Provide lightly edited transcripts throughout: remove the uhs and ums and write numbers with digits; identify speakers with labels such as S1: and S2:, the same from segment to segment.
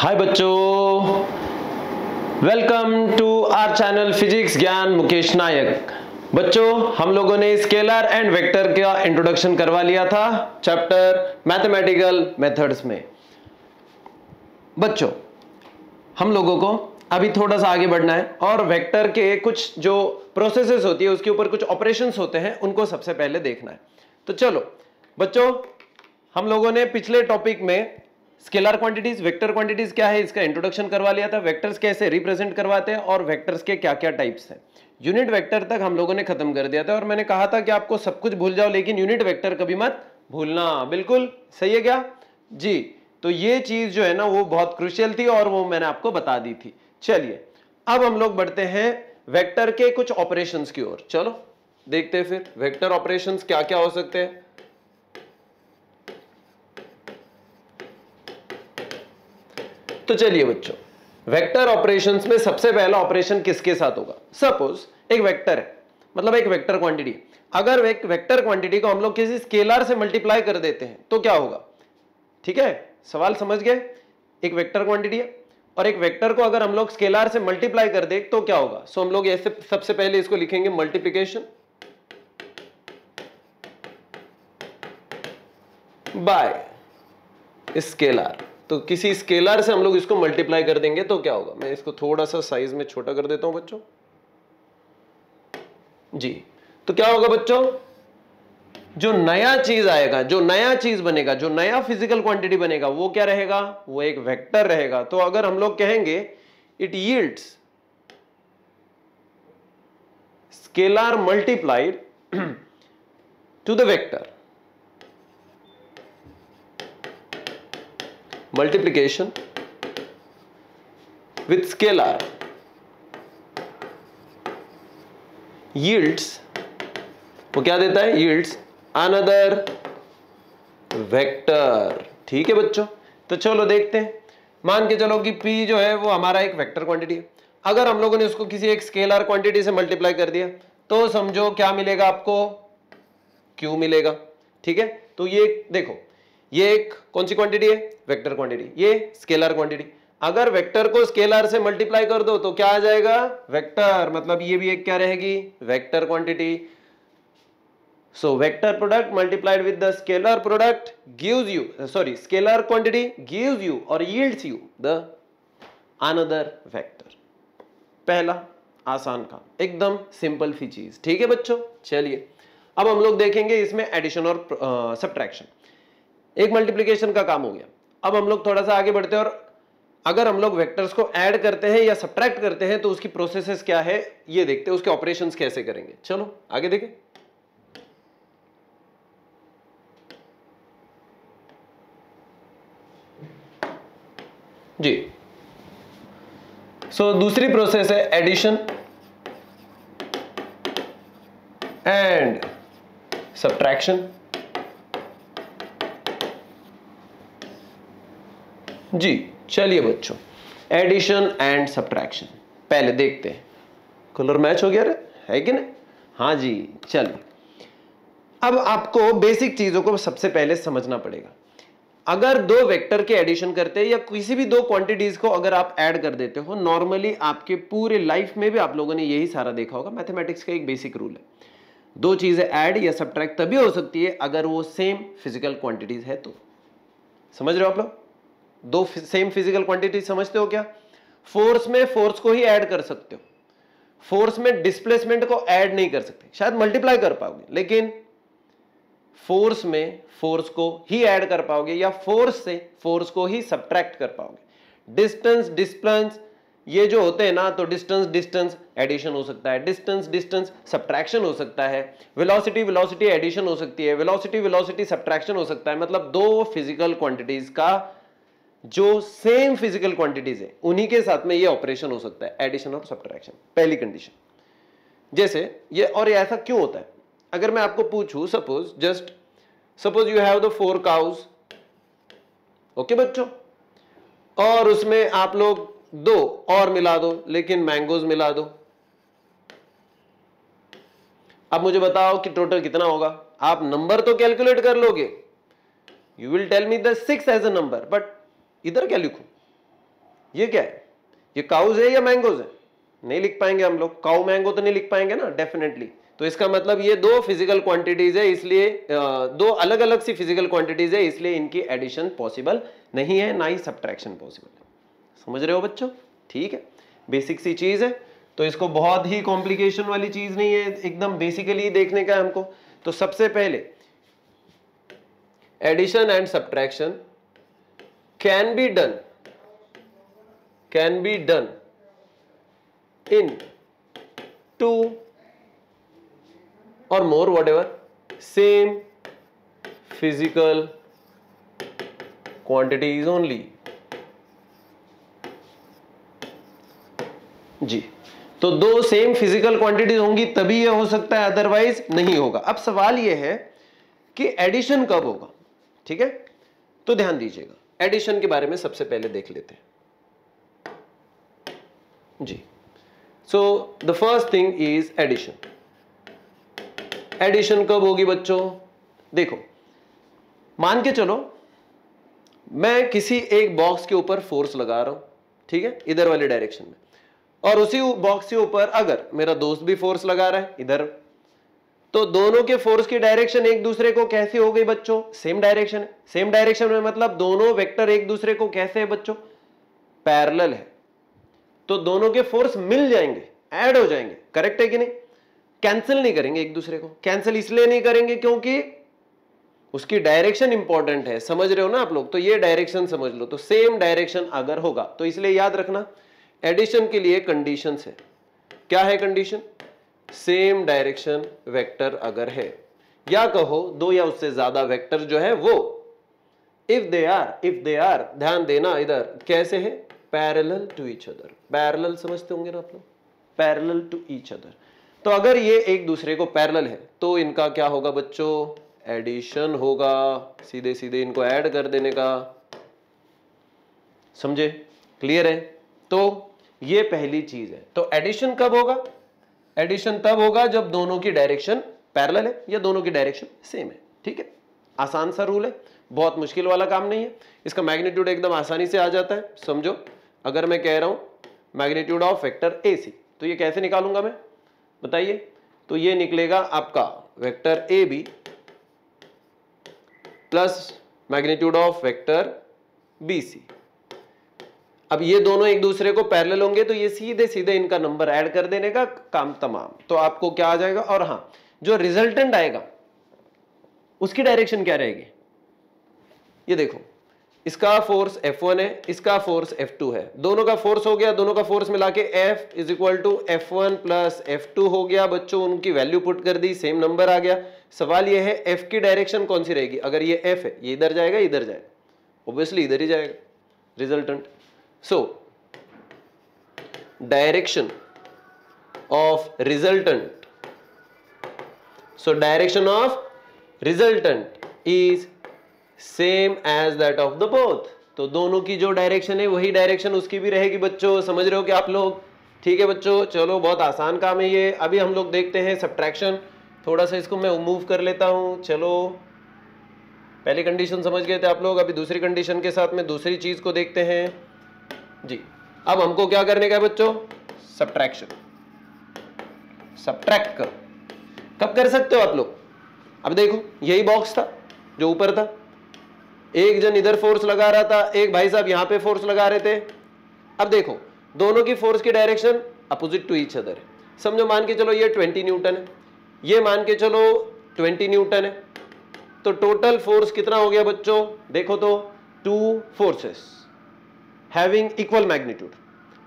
S1: हाय बच्चों, welcome to our channel physics Gyan Mukesh Nayak. बच्चों, हम लोगों ने स्केलर एंड वेक्टर का इंट्रोडक्शन करवा लिया था चैप्टर मैथमेटिकल मेथड्स में। बच्चों, हम लोगों को अभी थोड़ा सा आगे बढ़ना है और वेक्टर के कुछ जो प्रोसेसेस होती है उसके ऊपर कुछ ऑपरेशंस होते हैं उनको सबसे पहले देखना है। तो चलो बच्चों, हम लोगों ने पिछले टॉपिक में स्केलर क्वांटिटीज, वेक्टर क्वांटिटीज क्या है इसका इंट्रोडक्शन करवा लिया था, वेक्टर्स कैसे रिप्रेजेंट करवाते हैं और वेक्टर्स के क्या क्या टाइप्स हैं। यूनिट वेक्टर तक हम लोगों ने खत्म कर दिया था और मैंने कहा था कि आपको सब कुछ भूल जाओ लेकिन यूनिट वेक्टर कभी मत भूलना। बिल्कुल सही है क्या जी? तो ये चीज जो है ना वो बहुत क्रूशियल थी और वो मैंने आपको बता दी थी। चलिए अब हम लोग बढ़ते हैं वेक्टर के कुछ ऑपरेशंस की ओर। चलो देखते हैं फिर वेक्टर ऑपरेशंस क्या क्या हो सकते हैं। तो चलिए बच्चों, वेक्टर ऑपरेशंस में सबसे पहला ऑपरेशन किसके साथ होगा? सपोज एक वेक्टर है, मतलब एक वेक्टर क्वांटिटी। अगर एक वेक्टर क्वांटिटी को हम लोग किसी स्केलर से मल्टीप्लाई कर देते हैं तो क्या होगा? ठीक है, सवाल समझ गए? एक वेक्टर क्वांटिटी है और एक वेक्टर को अगर हम लोग स्केलर से मल्टीप्लाई कर दे तो क्या होगा? सो हम लोग ऐसे सबसे पहले इसको लिखेंगे मल्टीप्लिकेशन बाय स्केलर। तो किसी स्केलर से हम लोग इसको मल्टीप्लाई कर देंगे तो क्या होगा? मैं इसको थोड़ा सा साइज में छोटा कर देता हूं बच्चों जी। तो क्या होगा बच्चों? जो नया चीज आएगा, जो नया चीज बनेगा, जो नया फिजिकल क्वांटिटी बनेगा वो क्या रहेगा? वो एक वेक्टर रहेगा। तो अगर हम लोग कहेंगे it yields scalar multiplied to the vector, multiplication with scalar yields, वो क्या देता है? yields another vector। ठीक है बच्चों, तो चलो देखते हैं। मान के चलो कि P जो है वो हमारा एक वेक्टर क्वांटिटी है। अगर हम लोगों ने उसको किसी एक स्केलर क्वांटिटी से मल्टीप्लाई कर दिया तो समझो क्या मिलेगा आपको? Q मिलेगा। ठीक है, तो ये देखो, ये एक कौन सी क्वांटिटी है? Vector quantity. ये स्केलर क्वांटिटी। अगर वेक्टर को स्केलर से मल्टीप्लाई कर दो तो क्या आ जाएगा? वेक्टर। मतलब ये भी एक क्या रहेगी? Vector quantity. So vector product multiplied with the scalar product gives you, sorry, scalar quantity gives you और yields you the another vector. पहला आसान काम, एकदम सिंपल सी चीज। ठीक है बच्चों, चलिए अब हम लोग देखेंगे इसमें एडिशन और सब्ट्रैक्शन। एक मल्टीप्लिकेशन का काम हो गया। अब हम लोग थोड़ा सा आगे बढ़ते हैं और अगर हम लोग वेक्टर्स को ऐड करते हैं या सब्ट्रैक्ट करते हैं तो उसकी प्रोसेसेस क्या है ये देखते हैं, उसके ऑपरेशंस कैसे करेंगे। चलो आगे देखें। जी, सो दूसरी प्रोसेस है एडिशन एंड सब्ट्रैक्शन। जी चलिए बच्चों, एडिशन एंड सब्ट्रैक्शन पहले देखते हैं। कलर मैच हो गया रे, है कि नहीं? हाँ जी, चलिए अब आपको बेसिक चीजों को सबसे पहले समझना पड़ेगा। अगर दो वेक्टर के एडिशन करते हैं या किसी भी दो क्वांटिटीज को अगर आप ऐड कर देते हो, नॉर्मली आपके पूरे लाइफ में भी आप लोगों ने यही सारा देखा होगा, मैथमेटिक्स का एक बेसिक रूल है, दो चीजें ऐड या सब्ट्रैक्ट तभी हो सकती है अगर वो सेम फिजिकल क्वांटिटीज है तो। समझ रहे हो आप लोग? दो सेम फिजिकल क्वांटिटी समझते हो क्या? फोर्स में फोर्स को ही ऐड कर सकते हो, फोर्स में डिस्प्लेसमेंट को ऐड नहीं कर सकते, शायद मल्टीप्लाई कर पाओगे लेकिन फोर्स में फोर्स को ही ऐड कर पाओगे या फोर्स से फोर्स को ही सब्ट्रैक्ट कर पाओगे। डिस्टेंस डिस्टेंस ये जो होते हैं ना, तो डिस्टेंस डिस्टेंस एडिशन हो सकता है, डिस्टेंस डिस्टेंस सब्ट्रैक्शन हो सकता है, वेलोसिटी वेलोसिटी एडिशन हो सकती है, वेलोसिटी वेलोसिटी सब्ट्रैक्शन हो सकता है। मतलब दो फिजिकल क्वांटिटीज का जो सेम फिजिकल क्वांटिटीज है उन्हीं के साथ में ये ऑपरेशन हो सकता है, एडिशन और सब्ट्रैक्शन। पहली कंडीशन। जैसे ये, और ये ऐसा क्यों होता है? अगर मैं आपको पूछूं, suppose you have the 4 cows, okay बच्चों, और उसमें आप लोग 2 और मिला दो, लेकिन मैंगोज मिला दो। अब मुझे बताओ कि टोटल कितना होगा? आप नंबर तो कैलकुलेट कर लोगे, you will tell me the 6 as a number, but इधर क्या लिखूं? ये क्या है, ये काउज है या मैंगोज है? नहीं लिख पाएंगे हम लोग, काउ मैंगो तो नहीं लिख पाएंगे ना डेफिनेटली। तो इसका मतलब ये दो फिजिकल क्वांटिटीज है, इसलिए दो अलग अलग सी फिजिकल क्वांटिटीज है, इसलिए इनकी एडिशन पॉसिबल नहीं है, ना ही सब्ट्रैक्शन पॉसिबल है। समझ रहे हो बच्चों? ठीक है, बेसिक सी चीज है, तो इसको बहुत ही कॉम्प्लिकेशन वाली चीज नहीं है, एकदम बेसिकली देखने का है हमको। तो सबसे पहले addition and subtraction can be done in 2 or more whatever same physical quantities only। जी, तो दो सेम फिजिकल क्वांटिटीज होंगी तभी ये हो सकता है, अदरवाइज नहीं होगा। अब सवाल ये है कि एडिशन कब होगा, ठीक है? तो ध्यान दीजिएगा, एडिशन के बारे में सबसे पहले देख लेते हैं जी। So the first thing is addition। Addition कब होगी बच्चों? देखो, मान के चलो मैं किसी एक बॉक्स के ऊपर फोर्स लगा रहा हूं, ठीक है, इधर वाली डायरेक्शन में, और उसी बॉक्स के ऊपर अगर मेरा दोस्त भी फोर्स लगा रहा है इधर, तो दोनों के फोर्स की डायरेक्शन एक दूसरे को कैसे हो गई बच्चों? सेम डायरेक्शन है। सेम डायरेक्शन में मतलब दोनों वेक्टर एक दूसरे को कैसे है बच्चों? पैरेलल है। तो दोनों के फोर्स मिल जाएंगे, ऐड हो जाएंगे, करेक्ट है कि नहीं? कैंसिल नहीं करेंगे एक दूसरे को। कैंसिल इसलिए नहीं करेंगे क्योंकि उसकी डायरेक्शन इंपॉर्टेंट है, समझ रहे हो ना आप लोग? तो ये डायरेक्शन समझ लो। तो सेम डायरेक्शन अगर होगा, तो इसलिए याद रखना एडिशन के लिए कंडीशंस है। क्या है कंडीशन? सेम डायरेक्शन वेक्टर अगर है, या कहो दो या उससे ज्यादा वेक्टर जो है वो, इफ दे आर, ध्यान देना इधर कैसे है, parallel to each other. Parallel समझते होंगे ना आप लोग, पैरेलल टू ईच अदर। तो अगर ये एक दूसरे को पैरेलल है तो इनका क्या होगा बच्चों? एडिशन होगा। सीधे सीधे इनको ऐड कर देने का, समझे? क्लियर है? तो ये पहली चीज है। तो एडिशन कब होगा? एडिशन तब होगा जब दोनों की डायरेक्शन पैरेलल है या दोनों की डायरेक्शन सेम है, ठीक है? आसान सा रूल है, बहुत मुश्किल वाला काम नहीं है। इसका मैग्नीट्यूड एकदम आसानी से आ जाता है। समझो, अगर मैं कह रहा हूं मैग्नीट्यूड ऑफ वेक्टर AC, तो ये कैसे निकालूंगा मैं, बताइए? तो ये निकलेगा आपका vector AB plus magnitude of vector BC। अब ये दोनों एक दूसरे को पैरेलल होंगे तो ये सीधे सीधे इनका नंबर ऐड कर देने का काम तमाम। तो आपको क्या आ जाएगा? और हाँ, जो रिजल्टेंट आएगा उसकी डायरेक्शन क्या रहेगी? ये देखो, इसका फोर्स F1 है, इसका फोर्स F2 है, दोनों का फोर्स हो गया, दोनों का फोर्स मिला के F is equal to F1 plus F2 हो गया बच्चों। उनकी वैल्यू पुट कर दी, सेम नंबर आ गया। सवाल ये है F की डायरेक्शन कौन सी रहेगी? अगर ये F है, ये इधर जाएगा, इधर जाएगा, ऑब्वियसली इधर ही जाएगा resultant. So direction of resultant, so direction of resultant is same as that of the both. तो दोनों की जो डायरेक्शन है वही डायरेक्शन उसकी भी रहेगी बच्चों। समझ रहे हो कि आप लोग? ठीक है बच्चों, चलो बहुत आसान काम है ये। अभी हम लोग देखते हैं सब्ट्रैक्शन। थोड़ा सा इसको मैं मूव कर लेता हूं। चलो, पहली कंडीशन समझ गए थे आप लोग, अभी दूसरी कंडीशन के साथ में दूसरी चीज को देखते हैं जी। अब हमको क्या करने का है बच्चों? सब्ट्रैक्शन। सब्ट्रैक्ट करो। कब कर सकते हो आप लोग? अब देखो, यही बॉक्स था जो ऊपर था, एक जन इधर फोर्स लगा रहा था, एक भाई साहब यहां पे फोर्स लगा रहे थे। अब देखो, दोनों की फोर्स की direction opposite to each other है। समझो, मान के चलो ये 20 न्यूटन है, ये मान के चलो 20 न्यूटन है। तो टोटल फोर्स कितना हो गया बच्चों? देखो तो, two forces having equal magnitude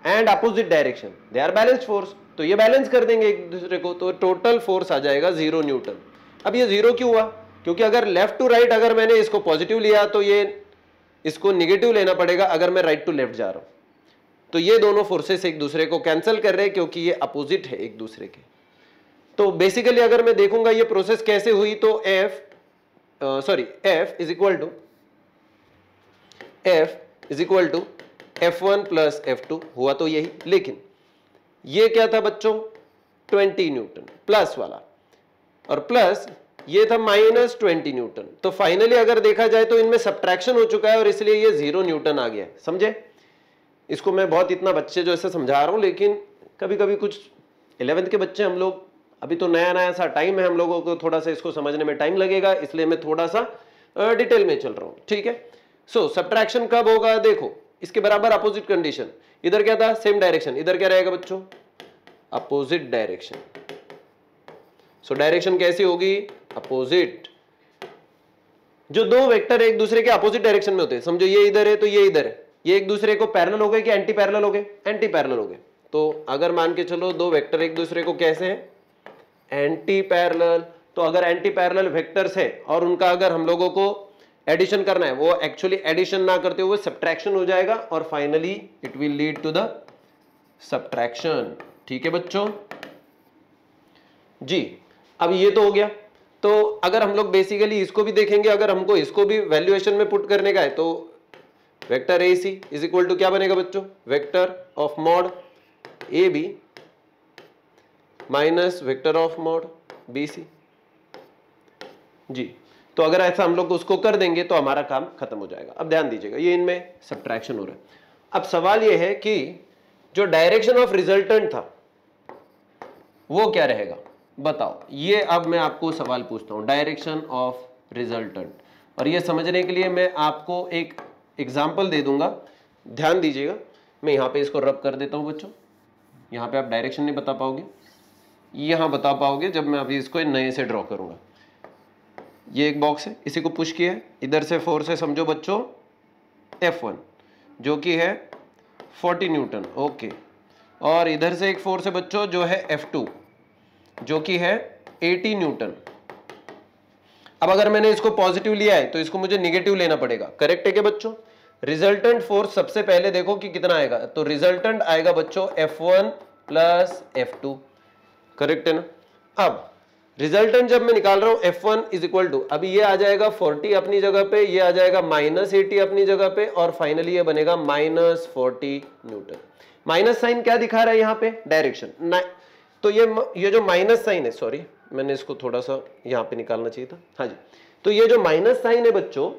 S1: and opposite direction, they are balanced force. तो ये बैलेंस कर देंगे एक दूसरे को, तो टोटल फोर्स आ जाएगा 0 न्यूटन। अब ये 0 क्यों हुआ? क्योंकि अगर लेफ्ट टू राइट अगर मैंने इसको पॉजिटिव लिया तो ये इसको निगेटिव लेना पड़ेगा अगर मैं राइट टू लेफ्ट जा रहा हूं। तो ये दोनों फोर्सेस एक दूसरे को कैंसिल कर रहे हैं क्योंकि ये अपोजिट है एक दूसरे के। तो बेसिकली अगर मैं देखूंगा ये प्रोसेस कैसे हुई, तो F is equal to F1 plus F2 हुआ तो यही। लेकिन ये क्या था बच्चों? 20 न्यूटन प्लस वाला, और प्लस ये था माइनस 20 न्यूटन। तो फाइनली अगर देखा जाए तो इनमें सब्ट्रैक्शन हो चुका है और इसलिए ये 0 न्यूटन आ गया। समझे? इसको मैं बहुत इतना बच्चे जो ऐसे समझा रहा हूं, लेकिन कभी कभी कुछ 11th के बच्चे, हम लोग अभी तो नया नया सा टाइम है, हम लोगों को थोड़ा सा इसको समझने में टाइम लगेगा, इसलिए मैं थोड़ा सा डिटेल में चल रहा हूं, ठीक है। सो सब्ट्रैक्शन कब होगा, देखो इसके बराबर अपोजिट कंडीशन, इधर क्या था, सेम डायरेक्शन, इधर क्या रहेगा बच्चों, अपोजिट डायरेक्शन। सो डायरेक्शन कैसी होगी, अपोजिट। जो दो वेक्टर एक दूसरे के अपोजिट डायरेक्शन में होते हैं, समझो ये इधर है तो ये इधर है, ये एक दूसरे को पैरेलल हो गए कि एंटी पैरेलल हो गए, एंटी पैरेलल हो गए। तो अगर मान के चलो दो वेक्टर एक दूसरे को कैसे हैं, एंटी पैरेलल, तो अगर एंटी पैरेलल वेक्टर्स है और उनका अगर हम लोगों को एडिशन करना है, वो एक्चुअली एडिशन ना करते हुए सब्ट्रैक्शन हो जाएगा और finally it will lead to the subtraction. ठीक है बच्चों जी। अब ये तो हो गया। तो अगर हम लोग बेसिकली इसको भी देखेंगे, अगर हमको इसको भी वैल्यूएशन में पुट करने का है, तो vector A C is equal to क्या बनेगा बच्चों, vector of mod A B minus vector of mod B C जी। तो अगर ऐसा हम लोग उसको कर देंगे तो हमारा काम खत्म हो जाएगा। अब ध्यान दीजिएगा, ये इनमें सब्ट्रैक्शन हो रहा है। अब सवाल ये है कि जो डायरेक्शन ऑफ रिजल्टेंट था वो क्या रहेगा, बताओ। ये अब मैं आपको सवाल पूछता हूं, डायरेक्शन ऑफ रिजल्टेंट, और ये समझने के लिए मैं आपको एक एग्जाम्पल दे दूंगा, ध्यान दीजिएगा। मैं यहां पे इसको रब कर देता हूं बच्चों, यहां पे आप डायरेक्शन नहीं बता पाओगे, यहां बता पाओगे जब मैं अभी इसको नए से ड्रॉ करूंगा। ये एक बॉक्स है, इसी को पुश किया है, इधर से फोर्स है समझो बच्चों F1 जो कि है 40 न्यूटन, ओके, और इधर से एक फोर्स है बच्चों जो है F2 जो कि है 80 न्यूटन। अब अगर मैंने इसको पॉजिटिव लिया है तो इसको मुझे निगेटिव लेना पड़ेगा, करेक्ट है क्या बच्चों। रिजल्टेंट फोर्स सबसे पहले देखो कि कितना आएगा, तो रिजल्टेंट आएगा बच्चों F1 प्लस F2, करेक्ट है ना। अब रिजल्टेंट जब मैं निकाल रहा हूं F1 इज इक्वल टू, अभी ये आ जाएगा 40 अपनी जगह पे, ये आ जाएगा -80 अपनी जगह पे, और फाइनली ये बनेगा -40 न्यूटन। माइनस साइन क्या दिखा रहा है यहाँ पे, डायरेक्शन। तो ये जो माइनस साइन है, सॉरी मैंने इसको थोड़ा सा यहाँ पे निकालना चाहिए था, हाँ जी। तो ये जो माइनस साइन है बच्चों,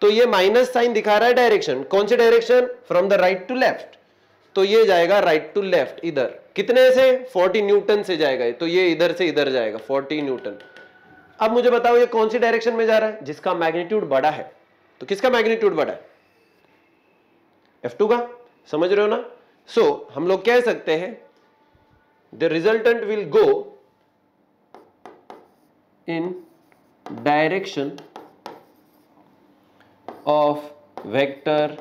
S1: तो ये माइनस साइन दिखा रहा है डायरेक्शन, कौन सी direction, from the right to left. तो ये जाएगा राइट टू लेफ्ट, इधर कितने से, 40 न्यूटन से जाएगा, तो ये इधर से इधर जाएगा 40 न्यूटन। अब मुझे बताओ ये कौन सी डायरेक्शन में जा रहा है, जिसका मैग्नीट्यूड बड़ा है। तो किसका मैग्नीट्यूड बड़ा है, F2 का, समझ रहे हो ना। सो हम लोग कह सकते हैं the resultant will go in direction of vector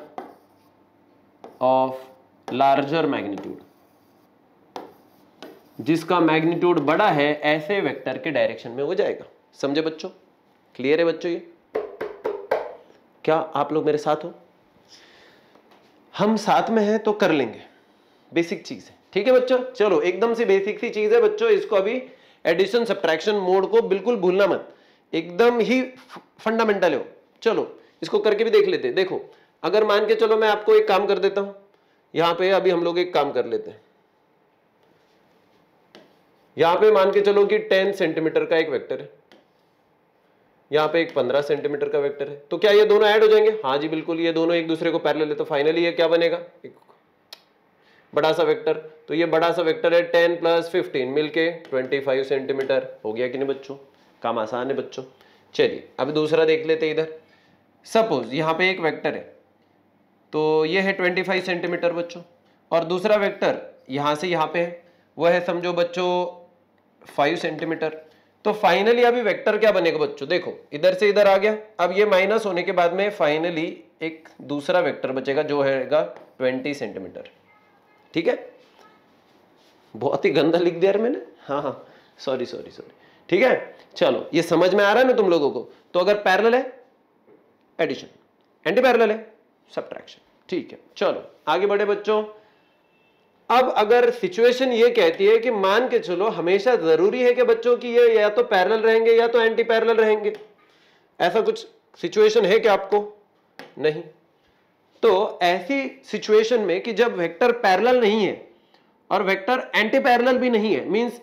S1: of larger magnitude, जिसका मैग्नीट्यूड बड़ा है ऐसे वेक्टर के डायरेक्शन में हो जाएगा। समझे बच्चों, क्लियर है बच्चों, ये क्या आप लोग मेरे साथ हो, हम साथ में हैं तो कर लेंगे, बेसिक चीज है, ठीक है बच्चों। चलो एकदम से बेसिक सी चीज है बच्चों, इसको अभी एडिशन सब्ट्रैक्शन मोड को बिल्कुल भूलना मत, एकदम ही फंडामेंटल हो। चलो इसको करके भी देख लेते हैं। देखो अगर मान के चलो मैं आपको एक काम कर देता हूं, यहां पे अभी हम लोग एक काम कर लेते हैं, यहां पे मान के चलो कि 10 सेंटीमीटर का एक वेक्टर है, यहां पे एक 15 सेंटीमीटर का वेक्टर है, तो क्या ये दोनों ऐड हो जाएंगे, हाँ जी बिल्कुल, ये दोनों एक दूसरे को पैरेलल है, तो फाइनली ये क्या बनेगा, एक बड़ा सा वेक्टर। तो ये बड़ा सा वेक्टर है 10 + 15 मिलके 25 सेंटीमीटर हो गया कि नहीं बच्चों, काम आसान है बच्चों। चलिए अब दूसरा देख लेते हैं। इधर सपोज यहाँ पे एक वेक्टर है, तो ये है 25 सेंटीमीटर बच्चों, और दूसरा वेक्टर यहाँ से यहाँ पे है, वह है समझो बच्चों 5 सेंटीमीटर। तो फाइनली अभी वेक्टर क्या बनेगा बच्चों, देखो इधर से इधर आ गया, अब ये माइनस होने के बाद में फाइनली एक दूसरा वेक्टर बचेगा जो हैगा 20 सेंटीमीटर, ठीक है। बहुत ही गंदा लिख दिया यार मैंने, हाँ सॉरी, ठीक है। चलो ये समझ में आ रहा है ना तुम लोगों को। तो अगर पैरेलल है एडिशन, एंटी पैरेलल है सब्ट्रैक्शन, ठीक है। चलो आगे बढ़े बच्चों। अब अगर सिचुएशन ये कहती है कि मान के चलो हमेशा जरूरी है कि बच्चों की ये या तो पैरेलल रहेंगे या तो एंटी पैरेलल रहेंगे, ऐसा कुछ सिचुएशन है क्या आपको, नहीं। तो ऐसी सिचुएशन में कि जब वेक्टर पैरेलल नहीं है और वेक्टर एंटी पैरेलल भी नहीं है, मींस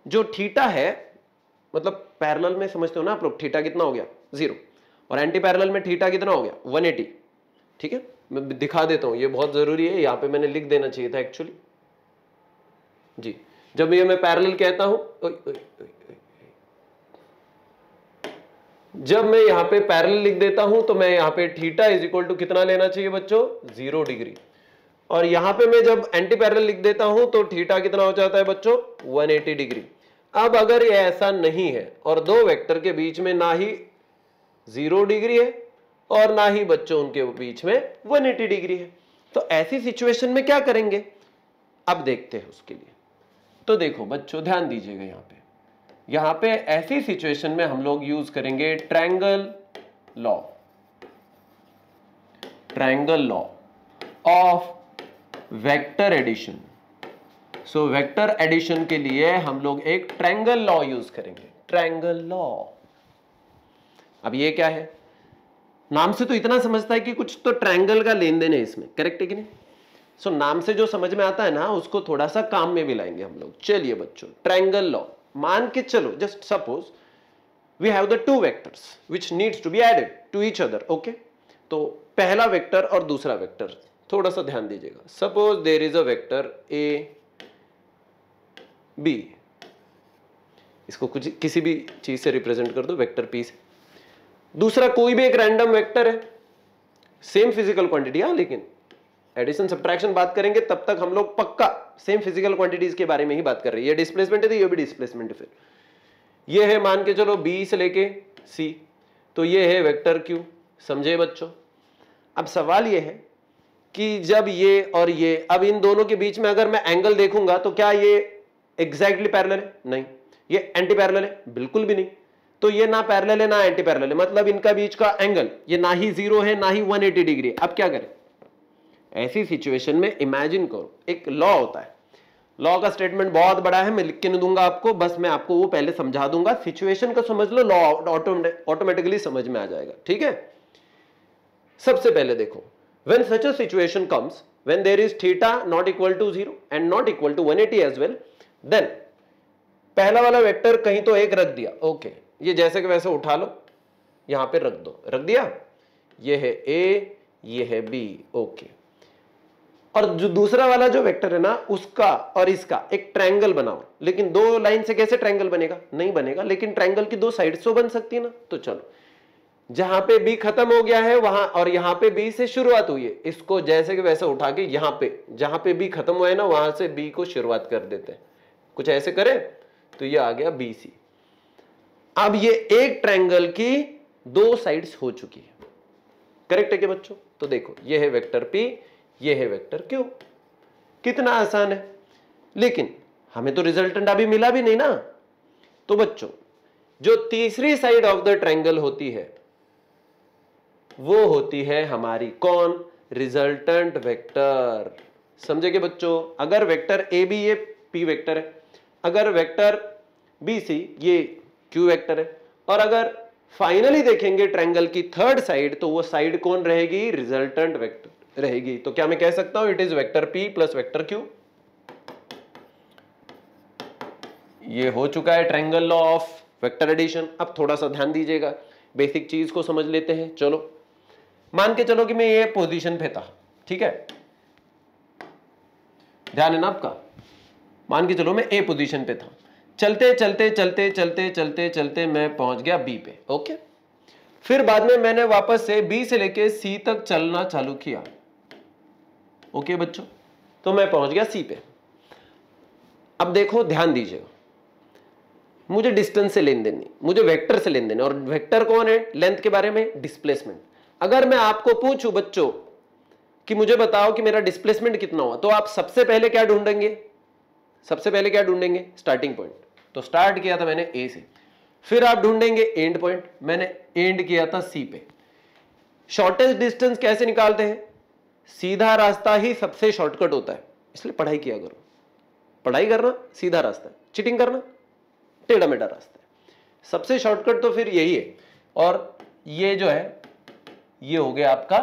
S1: जो थीटा है, मतलब पैरेलल में समझते हो ना आप लोग, थीटा कितना हो गया 0, और एंटी पैरेलल में थीटा कितना हो गया 180, ठीक है। मैं दिखा देता हूं, ये बहुत जरूरी है, यहां पे मैंने लिख देना चाहिए था एक्चुअली जी। जब ये मैं पैरेलल कहता हूं, जब मैं यहां पे पैरेलल लिख देता हूं तो मैं यहां पे थीटा इज इक्वल टू कितना लेना चाहिए बच्चों, 0 डिग्री। और यहां पे मैं जब एंटी पैरेलल लिख देता हूं तो थीटा कितना हो जाता है बच्चों, 180 डिग्री। अब अगर ये ऐसा नहीं है और दो वेक्टर के बीच में ना ही 0 डिग्री है और ना ही बच्चों उनके बीच में 180 डिग्री है, तो ऐसी सिचुएशन में क्या करेंगे, अब देखते हैं उसके लिए। तो देखो बच्चों ध्यान दीजिएगा, यहां पे ऐसी सिचुएशन में हम लोग यूज करेंगे triangle law, triangle law of vector addition. So vector addition के लिए हम लोग एक ट्रायंगल लॉ यूज करेंगे, ट्रायंगल लॉ। अब ये क्या है, नाम से तो इतना समझता है कि कुछ तो ट्रायंगल का लेन देन है इसमें, करेक्ट है कि नहीं। सो नाम से जो समझ में आता है ना उसको थोड़ा सा काम में भी लाएंगे हम लोग। चलिए बच्चों, ट्रायंगल लॉ मान के चलो, just suppose we have the two vectors which needs to be added to each other, okay. तो पहला वेक्टर और दूसरा वेक्टर, थोड़ा सा ध्यान दीजिएगा। Suppose there is a vector A B, इसको कुछ किसी भी चीज से रिप्रेजेंट कर दो, वेक्टर पी से। दूसरा कोई भी एक रैंडम वेक्टर है, सेम फिजिकल क्वांटिटी, हाँ, लेकिन एडिशन सब्ट्रैक्शन बात करेंगे तब तक हम लोग पक्का सेम फिजिकल क्वांटिटीज के बारे में ही बात कर रहे हैं। ये डिस्प्लेसमेंट है तो ये भी डिस्प्लेसमेंट है। फिर ये है मान के चलो बी से लेके सी, तो ये है वेक्टर क्यू, समझे बच्चों। अब सवाल ये है कि जब ये और ये, अब इन दोनों के बीच में अगर मैं एंगल देखूंगा तो क्या ये एग्जैक्टली पैरेलल है, नहीं। ये एंटी पैरेलल है, बिल्कुल भी नहीं। तो ये ना पैरेलल है ना एंटी पैरेलल है, मतलब इनका बीच का एंगल ये ना ही 0 है ना ही 180 डिग्री है। अब क्या करें ऐसी सिचुएशन में, इमेजिन करो एक लॉ होता है, लॉ का स्टेटमेंट बहुत बड़ा है, मैं लिख के नहीं दूंगा आपको, बस मैं आपको वो पहले समझा दूंगा। सिचुएशन को समझ लो, लॉ ऑटोमेटिकली समझ में आ जाएगा, ठीक है। सबसे पहले देखो, when such a situation comes when there is theta not equal to 0 and not equal to 180 as well, then पहला वाला वेक्टर कहीं तो एक रख दिया, ओके, ये जैसे कि वैसे उठा लो, यहां पे रख दो, रख दिया, ये है ए, ये है बी, ओके। और जो दूसरा वाला जो वेक्टर है ना, उसका और इसका एक ट्रायंगल बनाओ। लेकिन दो लाइन से कैसे ट्रायंगल बनेगा, नहीं बनेगा, लेकिन ट्रायंगल की दो साइड्स तो बन सकती है ना। तो चलो, जहां पे बी खत्म हो गया है वहां, और यहां पे बी से शुरुआत हुई है, इसको जैसे कि वैसे उठा के यहां पे जहां पे बी खत्म हुआ है ना वहां से बी को शुरुआत कर देते हैं, कुछ ऐसे करें तो ये आ गया बी सी। अब ये एक ट्रायंगल की दो साइड्स हो चुकी है, करेक्ट है क्या बच्चों। तो देखो, ये है वेक्टर पी, ये है वेक्टर क्यू, कितना आसान है। लेकिन हमें तो रिजल्टेंट अभी मिला भी नहीं ना। तो बच्चों, जो तीसरी साइड ऑफ द ट्रायंगल होती है वो होती है हमारी कौन, रिजल्टेंट वेक्टर। समझे कि बच्चों, अगर वेक्टर ए बी ये पी वेक्टर है, अगर वेक्टर बी सी ये क्यू वेक्टर है, और अगर फाइनली देखेंगे ट्रायंगल की थर्ड साइड, तो वो साइड कौन रहेगी, रिजल्टेंट वेक्टर रहेगी। तो क्या मैं कह सकता हूं it is vector P plus vector Q. ये हो चुका है triangle law of vector addition. अब थोड़ा सा ध्यान दीजिएगा, बेसिक चीज को समझ लेते हैं। चलो, मान के चलो कि मैं ये पोजीशन पे था, ठीक है, ध्यान है ना आपका। मान के चलो मैं ए पोजीशन पे था, चलते चलते चलते चलते चलते चलते मैं पहुंच गया बी पे, ओके। फिर बाद में मैंने वापस से बी से लेके सी तक चलना चालू किया, ओके बच्चों, तो मैं पहुंच गया सी पे। अब देखो, ध्यान दीजिएगा, मुझे डिस्टेंस से लेन देन नहीं, मुझे वेक्टर से लेन देन। और वेक्टर कौन है, लेंथ के बारे में, डिस्प्लेसमेंट। अगर मैं आपको पूछूं बच्चों कि मुझे बताओ कि मेरा डिस्प्लेसमेंट कितना हुआ, तो आप सबसे पहले क्या ढूंढेंगे, सबसे पहले क्या ढूंढेंगे, स्टार्टिंग पॉइंट। तो स्टार्ट किया था मैंने ए से, फिर आप ढूंढेंगे एंड पॉइंट, मैंने एंड किया था सी पे। शॉर्टेस्ट डिस्टेंस कैसे निकालते हैं, सीधा रास्ता ही सबसे शॉर्टकट होता है, इसलिए पढ़ाई किया करो। पढ़ाई करना सीधा रास्ता है, चीटिंग करना टेढ़ा मेढ़ा रास्ता है। सबसे शॉर्टकट तो फिर यही है। और ये जो है ये हो गया आपका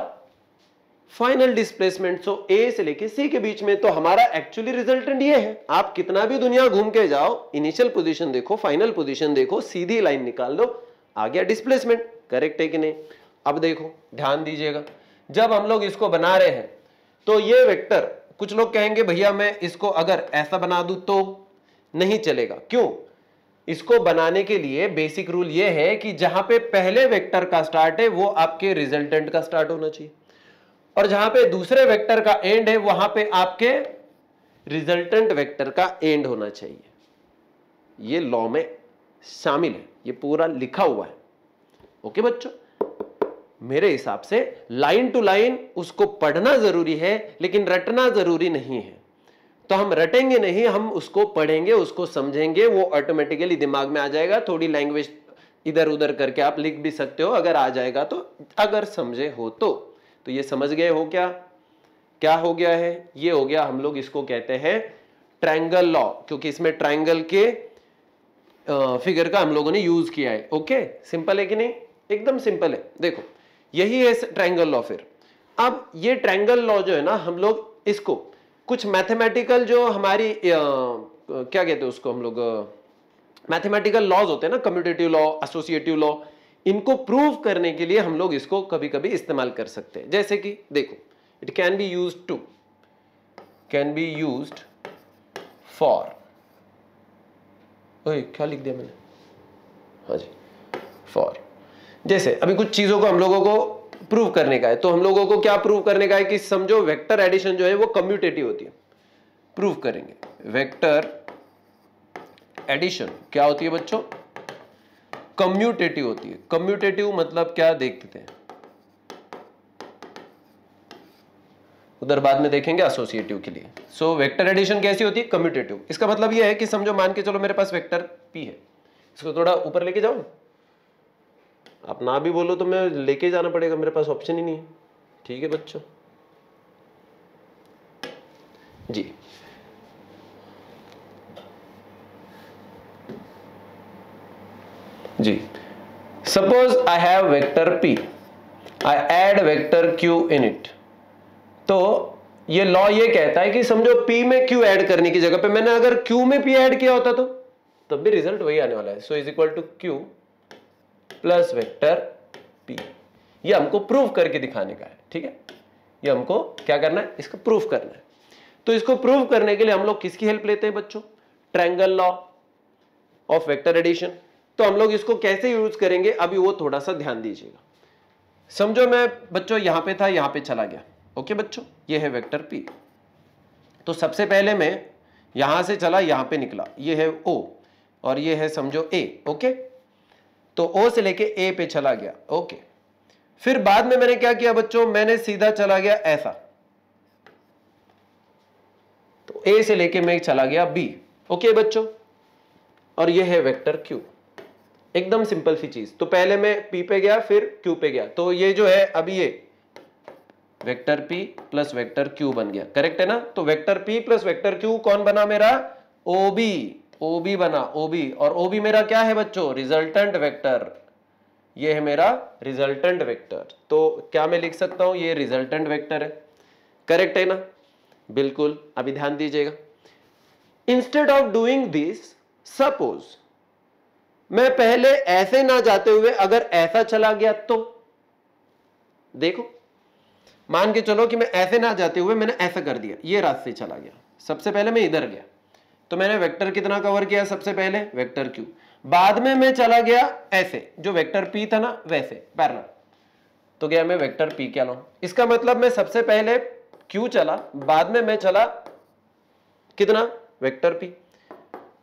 S1: फाइनल डिस्प्लेसमेंट। सो ए से लेके सी के बीच में तो हमारा एक्चुअली रिजल्टेंट ये है। आप कितना भी दुनिया घूम के जाओ, इनिशियल पोजीशन देखो, फाइनल पोजीशन देखो, सीधी लाइन निकाल दो, आ गया डिस्प्लेसमेंट, करेक्ट है कि नहीं। अब देखो, ध्यान दीजिएगा, जब हम लोग इसको बना रहे हैं तो ये वेक्टर, कुछ लोग कहेंगे भैया मैं इसको अगर ऐसा बना दूं तो नहीं चलेगा। क्यों? इसको बनाने के लिए बेसिक रूल ये है कि जहां पे पहले वेक्टर का स्टार्ट है वो आपके रिजल्टेंट का स्टार्ट होना चाहिए, और जहां पे दूसरे वेक्टर का एंड है वहां पे आपके रिजल्टेंट वेक्टर का एंड होना चाहिए। ये लॉ में शामिल है, ये पूरा लिखा हुआ है। ओके बच्चों, मेरे हिसाब से लाइन टू लाइन उसको पढ़ना जरूरी है लेकिन रटना जरूरी नहीं है। तो हम रटेंगे नहीं, हम उसको पढ़ेंगे, उसको समझेंगे, वो ऑटोमेटिकली दिमाग में आ जाएगा। थोड़ी लैंग्वेज इधर उधर करके आप लिख भी सकते हो अगर आ जाएगा तो, अगर समझे हो तो ये समझ गए हो क्या हो गया है? ये हो गया, हम लोग इसको कहते हैं ट्रायंगल लॉ, क्योंकि इसमें ट्रायंगल के फिगर का हम लोगों ने यूज किया है। ओके, सिंपल है कि नहीं? एकदम सिंपल है। देखो यही है ट्रायंगल लॉ। फिर अब ये ट्रायंगल लॉ जो है ना, हम लोग इसको कुछ मैथमेटिकल जो हमारी क्या कहते हैं उसको हम लोग, मैथमेटिकल लॉज होते हैं ना, कम्यूटेटिव लॉ, एसोसिएटिव लॉ, इनको प्रूव करने के लिए हम लोग इसको कभी कभी इस्तेमाल कर सकते हैं। जैसे कि देखो, it can be used for, ओए क्या लिख दिया मैंने, हाँ जी, फॉर। जैसे अभी कुछ चीजों को हम लोगों को प्रूव करने का है, तो हम लोगों को क्या प्रूव करने का है कि समझो वेक्टर एडिशन जो है वो कम्यूटेटिव होती है। प्रूव करेंगे वेक्टर एडिशन क्या होती है बच्चों? कम्यूटेटिव होती है। कम्यूटेटिव मतलब क्या, देखते हैं, उधर बाद में देखेंगे एसोसिएटिव के लिए। सो वेक्टर एडिशन कैसी होती है? कम्यूटेटिव। इसका मतलब यह है कि समझो मान के चलो मेरे पास वेक्टर p है, इसको थोड़ा ऊपर लेके जाओ, आप ना भी बोलो तो मैं लेके जाना पड़ेगा, मेरे पास ऑप्शन ही नहीं है। ठीक है बच्चों जी, जी suppose I have vector p, I add vector q in it. तो ये लॉ ये कहता है कि समझो p में q ऐड करने की जगह पे मैंने अगर q में p ऐड किया होता तो तब भी रिजल्ट वही आने वाला है। So is equal to q plus vector p। ये हमको प्रूव करके दिखाने का है। ठीक है, ये हमको क्या करना है? इसको प्रूव करना है। तो इसको प्रूव करने के लिए हम लोग किसकी हेल्प लेते हैं बच्चों? Triangle law of vector addition. तो हम लोग इसको कैसे यूज करेंगे अभी वो थोड़ा सा ध्यान दीजिएगा। समझो मैं बच्चों यहां पे था, यहां पे चला गया। ओके बच्चों, ये है वेक्टर p। तो सबसे पहले मैं यहां से चला, यहां पे निकला, ये है o और ये है समझो a। ओके, तो o से लेके a पे चला गया। ओके, फिर बाद में मैंने क्या किया बच्चों? मैंने सीधा चला गया ऐसा, तो a से लेके मैं चला गया b। ओके बच्चों, और ये है वेक्टर q। एकदम सिंपल सी चीज। तो पहले मैं p पे गया फिर q पे गया, तो ये जो है अभी ये vector p plus vector q बन गया। करेक्ट है ना? तो vector p plus vector q कौन बना मेरा? OB बना, OB। और OB मेरा क्या है बच्चों? Resultant vector. ये है मेरा रिजल्टेंट वेक्टर। तो क्या मैं लिख सकता हूं? ये रिजल्टेंट वेक्टर है। करेक्ट है ना? बिल्कुल। अभी ध्यान दीजिएगा, instead of doing this, suppose मैं पहले ऐसे ना जाते हुए अगर ऐसा चला गया तो देखो, मान के चलो कि मैं ऐसे ना जाते हुए मैंने ऐसा कर दिया, ये रास्ते चला गया। सबसे पहले मैं इधर गया तो मैंने वेक्टर कितना कवर किया? सबसे पहले वेक्टर q। बाद में मैं चला गया ऐसे, जो वेक्टर p था ना वैसे पैरेलल, तो गया मैं वेक्टर p क्या लाऊं। इसका मतलब मैं सबसे पहले q चला, बाद में मैं चला कितना? Vector p।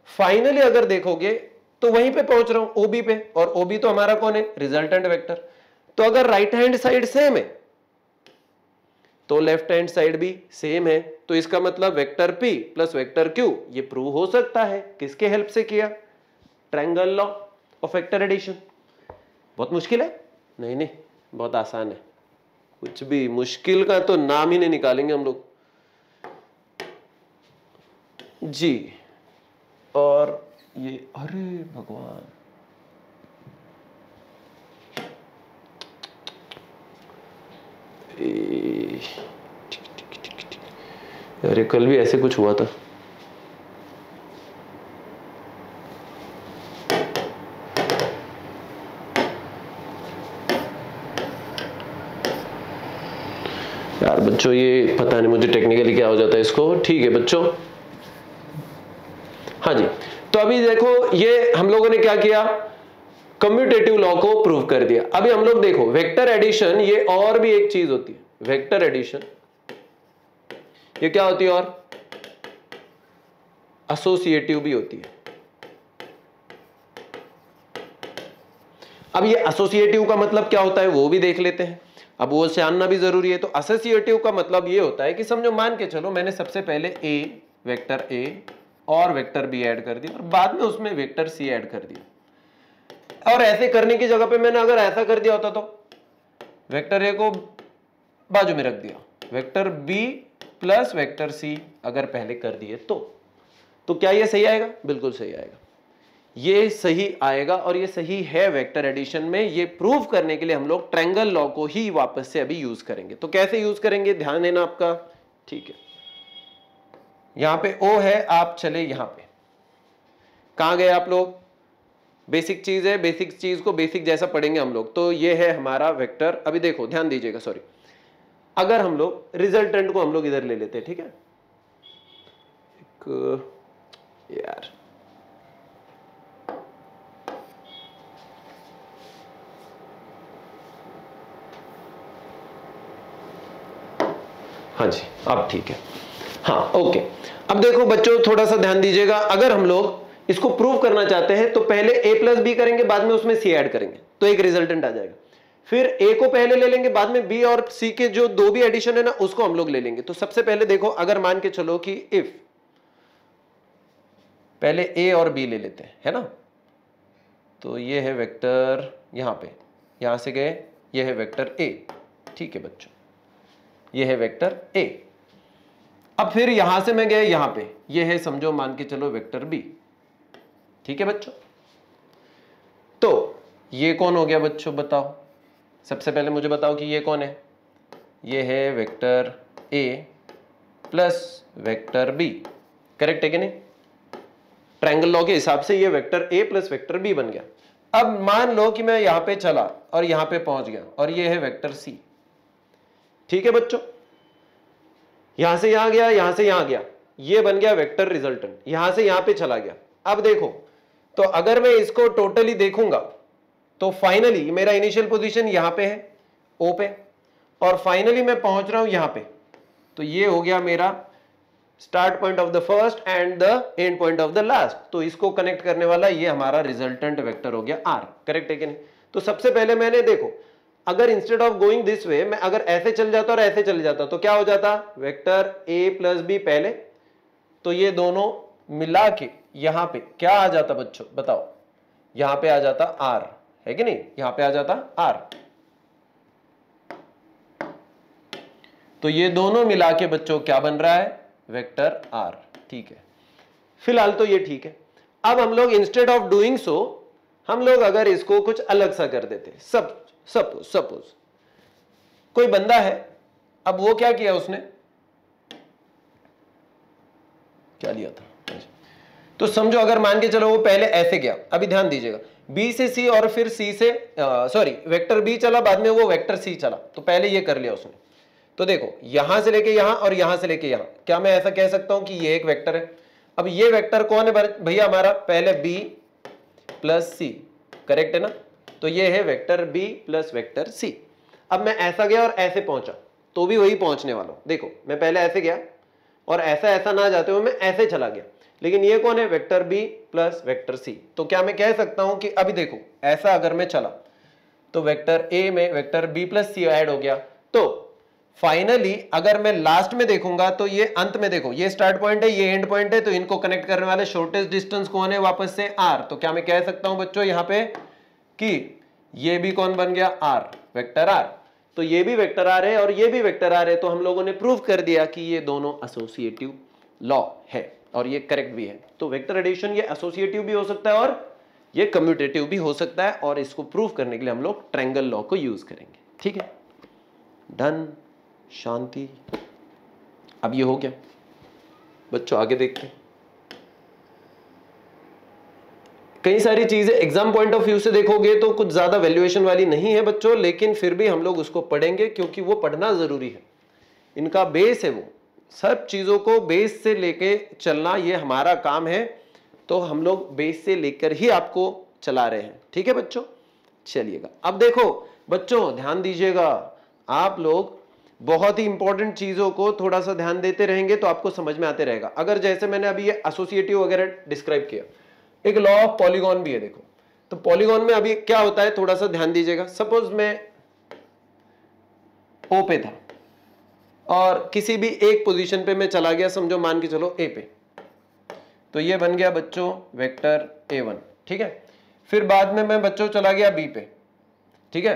S1: फाइनली अगर देखोगे तो वहीं पे पहुंच रहा हूं OB पे, और OB तो हमारा कौन है? Resultant vector. तो अगर राइट हैंड साइड सेम है तो लेफ्ट हैंड साइड भी सेम है। तो इसका मतलब vector p plus vector q ये प्रूव हो सकता है। किसके हेल्प से किया? Triangle law of vector addition. बहुत मुश्किल है? नहीं नहीं, बहुत आसान है। कुछ भी मुश्किल का तो नाम ही नहीं निकालेंगे हम लोग जी। और ये, अरे भगवान, अरे कल भी ऐसे कुछ हुआ था। बच्चों ये पता नहीं मुझे टेक्निकली क्या हो जाता है इसको, ठीक है बच्चों। हाँ जी, तो अभी देखो ये हम लोगों ने क्या किया, कम्यूटेटिव लॉ को प्रूव कर दिया। अभी हम लोग देखो वेक्टर एडिशन, ये और भी एक चीज होती है वेक्टर एडिशन, ये क्या होती है और एसोसिएटिव भी होती है। अब ये एसोसिएटिव का मतलब क्या होता है वो भी देख लेते हैं, अब वो जानना भी जरूरी है। तो एसोसिएटिव का मतलब ये होता है कि समझो मान के चलो मैंने सबसे पहले वेक्टर ए और वेक्टर बी ऐड कर दिया और बाद में उसमें वेक्टर सी ऐड कर दिया, और ऐसे करने की जगह पे मैंने अगर ऐसा कर दिया होता तो वेक्टर ए को बाजू में रख दिया, vector B plus vector C अगर पहले कर दिए तो क्या ये सही आएगा? बिल्कुल सही आएगा, ये सही आएगा और ये सही है वेक्टर एडिशन में। ये प्रूव करने के लिए हम लोग ट्रायंगल लॉ को ही वापस से अभी यूज करेंगे। तो कैसे यूज करेंगे ध्यान देना आपका, ठीक है। यहां पे ओ है, आप चले यहां पे, कहां गए आप लोग? बेसिक चीज है, बेसिक चीज को बेसिक जैसा पढ़ेंगे हम लोग। तो ये है हमारा वेक्टर। अभी देखो ध्यान दीजिएगा, सॉरी, अगर हम लोग रिजल्टेंट को हम लोग इधर ले लेते हैं, ठीक है, यार हाँ जी अब ठीक है, हाँ ओके। अब देखो बच्चों थोड़ा सा ध्यान दीजिएगा, अगर हम लोग इसको प्रूव करना चाहते हैं तो पहले a प्लस बी करेंगे, बाद में उसमें c ऐड करेंगे तो एक रिजल्टेंट आ जाएगा। फिर a को पहले ले लेंगे, बाद में b और c के जो दो भी एडिशन है ना उसको हम लोग ले लेंगे। तो सबसे पहले देखो, अगर मान के चलो कि इफ पहले a और b ले लेते हैं, है ना, तो ये है वेक्टर, यहां पे यहां से गए, ये है वेक्टर a, ठीक है बच्चों, ये है वेक्टर a। अब फिर यहां से मैं गए यहां पे, ये है समझो मान के चलो वेक्टर b, ठीक है बच्चों। तो ये कौन हो गया बच्चों बताओ, सबसे पहले मुझे बताओ कि ये कौन है? ये है vector a plus vector b, correct है कि नहीं? ट्रायंगल लॉ के हिसाब से ये vector a plus vector b बन गया। अब मान लो कि मैं यहां पे चला और यहां पे पहुंच गया और ये है वेक्टर c, ठीक है बच्चों। यहां से यहां गया, यहां से यहां गया, ये बन गया वेक्टर रिजल्टेंट, यहां से यहां पे चला गया। अब देखो, तो अगर मैं इसको टोटली देखूंगा तो फाइनली मेरा इनिशियल पोजीशन यहां पे है ओ पे, और फाइनली मैं पहुंच रहा हूं यहां पे, तो ये हो गया मेरा start point of the first and the end point of the last. तो इसको कनेक्ट करने वाला ये हमारा रिजल्टेंट वेक्टर हो गया आर, करेक्ट है कि नहीं? तो सबसे पहले मैंने देखो, अगर instead of going this way मैं अगर ऐसे चल जाता और ऐसे चले जाता तो क्या हो जाता? वेक्टर a प्लस बी पहले, तो ये दोनों मिला के यहां पे क्या आ जाता बच्चों बताओ? यहां पे आ जाता r, है कि नहीं? यहां पे आ जाता r। तो ये दोनों मिला के बच्चों क्या बन रहा है? वेक्टर r, ठीक है। फिलहाल तो ये ठीक है। अब हम लोग इंस्टेड ऑफ डूइंग सो हम लोग अगर इसको कुछ अलग सा कर देते, सपोज कोई बंदा है, अब वो क्या किया, उसने क्या लिया था, तो समझो अगर मान के चलो वो पहले ऐसे गया, अभी ध्यान दीजिएगा, b से c और फिर c से वेक्टर b चला, बाद में वो वेक्टर c चला, तो पहले ये कर लिया उसने। तो देखो यहां से लेके यहां और यहां से लेके यहां, क्या मैं ऐसा कह सकता हूं कि ये एक वेक्टर है? अब ये वेक्टर कौन है भैया? हमारा पहले b प्लस c, करेक्ट है ना? तो ये है vector b plus vector c। अब मैं ऐसा गया और ऐसे पहुंचा तो भी वही पहुंचने वाला हूं। देखो मैं पहले ऐसे गया और ऐसा ना जाते हुए मैं ऐसे चला गया, लेकिन ये कौन है? Vector b plus vector c। तो क्या मैं कह सकता हूं कि अभी देखो ऐसा अगर मैं चला तो वेक्टर a में vector b plus c add हो गया। तो फाइनली अगर मैं लास्ट में देखूंगा तो ये अंत में देखो, ये स्टार्ट पॉइंट है, ये एंड पॉइंट है, तो इनको कनेक्ट करने वाले शॉर्टेस्ट डिस्टेंस कौन है? वापस से r। तो क्या मैं कह सकता हूं बच्चों यहां पे कि ये भी कौन बन गया? r, vector r। तो ये भी वेक्टर r है और ये भी वेक्टर r है। तो हम लोगों ने प्रूव कर दिया कि ये दोनों एसोसिएटिव लॉ है और ये करेक्ट भी है। तो वेक्टर एडिशन ये एसोसिएटिव भी हो सकता है और ये कम्यूटेटिव भी हो सकता है, और इसको प्रूव करने के लिए हम लोग ट्रायंगल लॉ को यूज करेंगे, ठीक है? डन, शांति। अब ये हो गया बच्चों, आगे देखते हैं। कई सारी चीजें एग्जाम पॉइंट ऑफ व्यू से देखोगे तो कुछ ज्यादा वैल्यूएशन वाली नहीं है बच्चों, लेकिन फिर भी हम लोग उसको पढ़ेंगे क्योंकि वो पढ़ना जरूरी है। इनका बेस है वो, सब चीजों को बेस से लेके चलना ये हमारा काम है, तो हम लोग बेस से लेकर ही आपको चला रहे हैं। ठीक है बच्चों, चलिएगा। अब देखो बच्चों ध्यान दीजिएगा, आप लोग बहुत ही इंपॉर्टेंट चीजों को थोड़ा सा ध्यान देते रहेंगे तो आपको समझ में आते रहेगा। अगर जैसे मैंने अभी ये एसोसिएटिव वगैरह डिस्क्राइब किया, एक लॉ ऑफ पॉलीगॉन भी है। देखो तो पॉलीगॉन में अभी क्या होता है, थोड़ा सा ध्यान दीजिएगा। सपोज मैं ओ पे था और किसी भी एक पोजीशन पे मैं चला गया, समझो मान के चलो ए पे, तो ये बन गया बच्चों वेक्टर A1। ठीक है, फिर बाद में मैं बच्चों चला गया बी पे। ठीक है,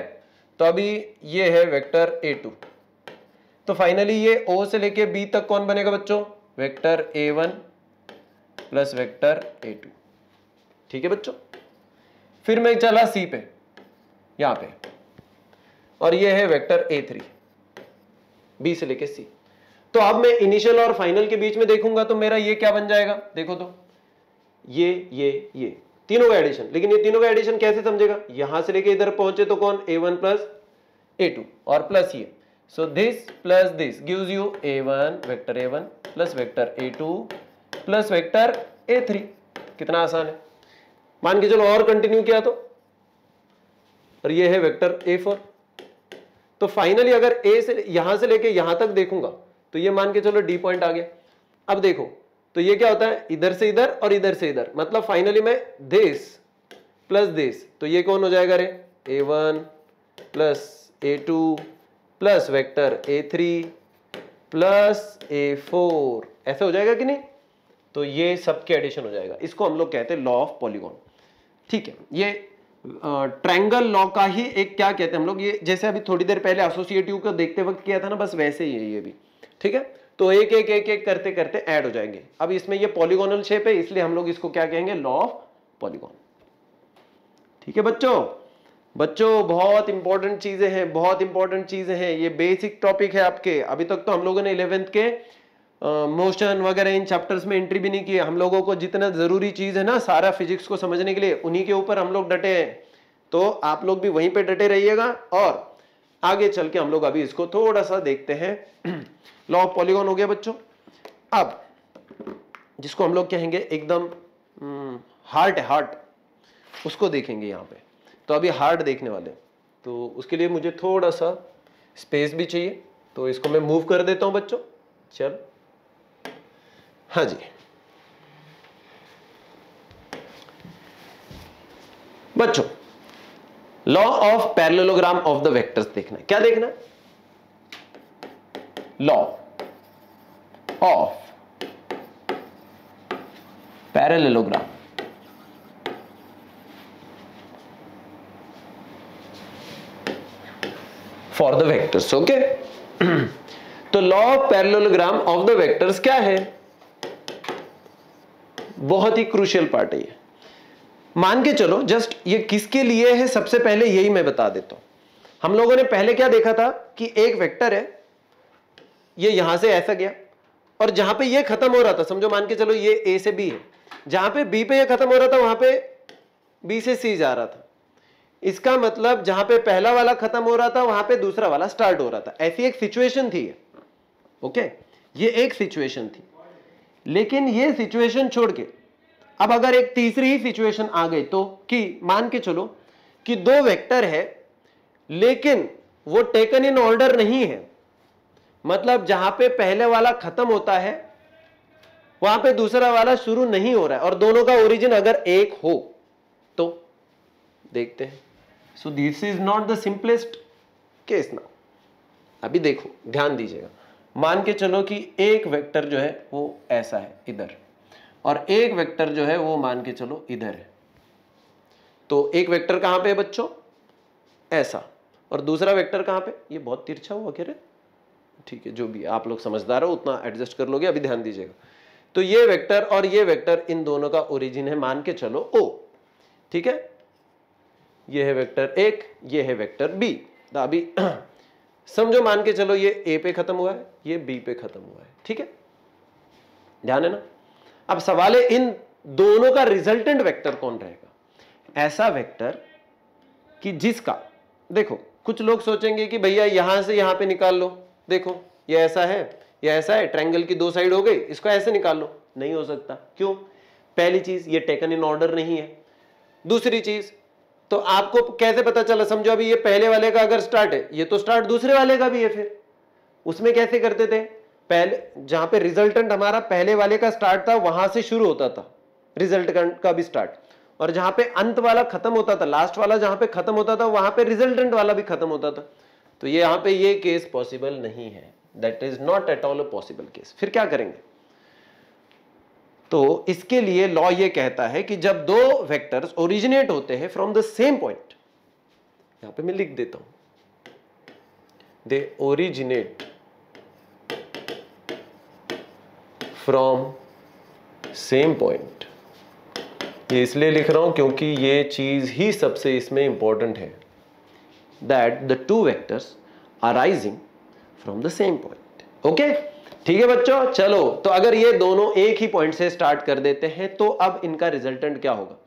S1: तो अभी ये है वेक्टर A2। तो फाइनली ये O से लेके B तक कौन बनेगा बच्चों, vector A1 plus vector A2। ठीक है बच्चों, फिर मैं चला C पे यहां पे, और ये है वेक्टर A3, B से लेके C। तो अब मैं इनिशियल और फाइनल के बीच में देखूंगा तो मेरा ये क्या बन जाएगा, देखो तो ये तीनों का एडिशन। लेकिन ये तीनों का एडिशन कैसे समझेगा, यहां से लेके इधर पहुंचे तो कौन, A1 प्लस A2 और प्लस ये। So this plus this gives you A1 vector A1 plus vector A2 plus vector A3। कितना आसान है, मान के चलो और कंटिन्यू किया तो, और ये है वेक्टर A4। तो फाइनली अगर A से यहां से लेके यहां तक देखूंगा तो ये मान के चलो D पॉइंट आ गया। अब देखो तो ये क्या होता है, इधर से इधर और इधर से इधर, मतलब फाइनली मैं दिस प्लस दिस, तो ये कौन हो जाएगा रे, A1 plus A2 plus vector A3 plus A4, ऐसे हो जाएगा कि नहीं। तो ये सबके एडिशन हो जाएगा, इसको हम लोग कहते हैं लॉ ऑफ पॉलीगॉन। ठीक है, ये ट्रायंगल लॉ का ही एक क्या कहते हैं हम लोग, ये जैसे अभी थोड़ी देर पहले एसोसिएटिव को देखते वक्त किया था ना, बस वैसे ही है ये भी। ठीक है, तो एक एक एक एक करते करते ऐड हो जाएंगे। अब इसमें ये पॉलीगोनल शेप है, इसलिए हम लोग इसको क्या कहेंगे, लॉ ऑफ पॉलीगॉन। ठीक है बच्चों, बच्चों बहुत इंपॉर्टेंट चीजें हैं, बहुत इंपॉर्टेंट चीजें हैं, ये बेसिक टॉपिक है आपके। अभी तक तो हम लोगों ने 11th के मोशन वगैरह इन चैप्टर्स में एंट्री भी नहीं की है। हम लोगों को जितना जरूरी चीज है ना सारा फिजिक्स को समझने के लिए, उन्हीं के ऊपर हम लोग डटे हैं। तो आप लोग भी वहीं पे डटे रहिएगा, और आगे चल के हम लोग अभी इसको थोड़ा सा देखते हैं। लॉ ऑफ पॉलीगॉन हो गया बच्चों। अब जिसको हम लोग कहेंगे एकदम हार्ट है, हार्ट, उसको देखेंगे यहाँ पे। तो अभी हार्ट देखने वाले, तो उसके लिए मुझे थोड़ा सा स्पेस भी चाहिए, तो इसको मैं मूव कर देता हूं बच्चों। चल हाँ जी बच्चों, law of parallelogram of the vectors देखना है। क्या देखना है, law of parallelogram for the vectors. Okay, तो law of parallelogram of the vectors क्या है, बहुत ही क्रूशियल पार्ट है ये। मान के चलो जस्ट ये किसके लिए है, सबसे पहले यही मैं बता देता हूं। हम लोगों ने पहले क्या देखा था कि एक वेक्टर है, ये यहां से ऐसा गया, और जहां पे ये खत्म हो रहा था, समझो मान के चलो ये ए से बी है, जहां पे बी पे ये खत्म हो रहा था वहां पे बी से सी जा रहा था। इसका मतलब जहां पे पहला वाला खत्म हो रहा था वहां पे दूसरा वाला स्टार्ट हो रहा था। ऐसी एक सिचुएशन थी। ओके, ये एक सिचुएशन थी। लेकिन ये सिचुएशन छोड़ के अब अगर एक तीसरी ही सिचुएशन आ गई, तो कि मान के चलो कि दो वेक्टर है लेकिन वो टेकन इन ऑर्डर नहीं है, मतलब जहां पे पहले वाला खत्म होता है वहां पे दूसरा वाला शुरू नहीं हो रहा है, और दोनों का ओरिजिन अगर एक हो तो देखते हैं। So this is not the simplest case now. अभी देखो ध्यान दीजिएगा, मान के चलो कि एक वेक्टर जो है वो ऐसा है इधर, और एक वेक्टर जो है वो मान के चलो इधर है। तो एक वेक्टर कहां पे है बच्चों, ऐसा, और दूसरा वेक्टर कहां पे, ये बहुत तिरछा हुआ कह रहे, ठीक है जो भी आप लोग समझदार हो उतना एडजस्ट कर लोगे। अभी ध्यान दीजिएगा, तो ये वेक्टर और ये वेक्टर, इन दोनों का ओरिजिन है मान के चलो ओ। ठीक है, ये है वेक्टर एक, ये है वेक्टर बी। तो अभी समझो मान के चलो ये ए पे खत्म हुआ है, ये बी पे खत्म हुआ है। ठीक है, ध्यान है ना। अब सवाल है इन दोनों का रिजल्टेंट वेक्टर कौन रहेगा। ऐसा वेक्टर कि जिसका, देखो कुछ लोग सोचेंगे कि भैया यहां से यहां पे निकाल लो, देखो ये ऐसा है, ये ऐसा है, ट्रायंगल की दो साइड हो गई, इसको ऐसे निकाल लो, नहीं हो सकता। क्यों? पहली चीज ये टेकन इन ऑर्डर नहीं है। दूसरी चीज, तो आपको कैसे पता चला? समझो अभी ये पहले वाले का अगर स्टार्ट है, ये तो स्टार्ट दूसरे वाले का भी है, फिर उसमें कैसे करते थे? पहले जहां पे रिजल्टेंट हमारा पहले वाले का स्टार्ट था वहां से शुरू होता था रिजल्टेंट का भी स्टार्ट, और जहां पे अंत वाला खत्म होता था, लास्ट वाला जहां पे खत्म होता था वहां पे रिजल्टेंट वाला भी खत्म होता था। तो ये यहां पे ये केस पॉसिबल नहीं है, that is not at all a possible case. फिर क्या करेंगे? तो इसके लिए लॉ ये कहता है कि जब दो वेक्टर्स ओरिजिनेट होते हैं फ्रॉम द सेम पॉइंट, यहां पे मैं लिख देता हूं, they originate from same point. ये इसलिए लिख रहा हूं क्योंकि ये चीज ही सबसे इसमें इंपॉर्टेंट है, that the two vectors are rising from the same point. Okay, ठीक है बच्चों। चलो, तो अगर ये दोनों एक ही पॉइंट से स्टार्ट कर देते हैं तो अब इनका रिजल्टेंट क्या होगा?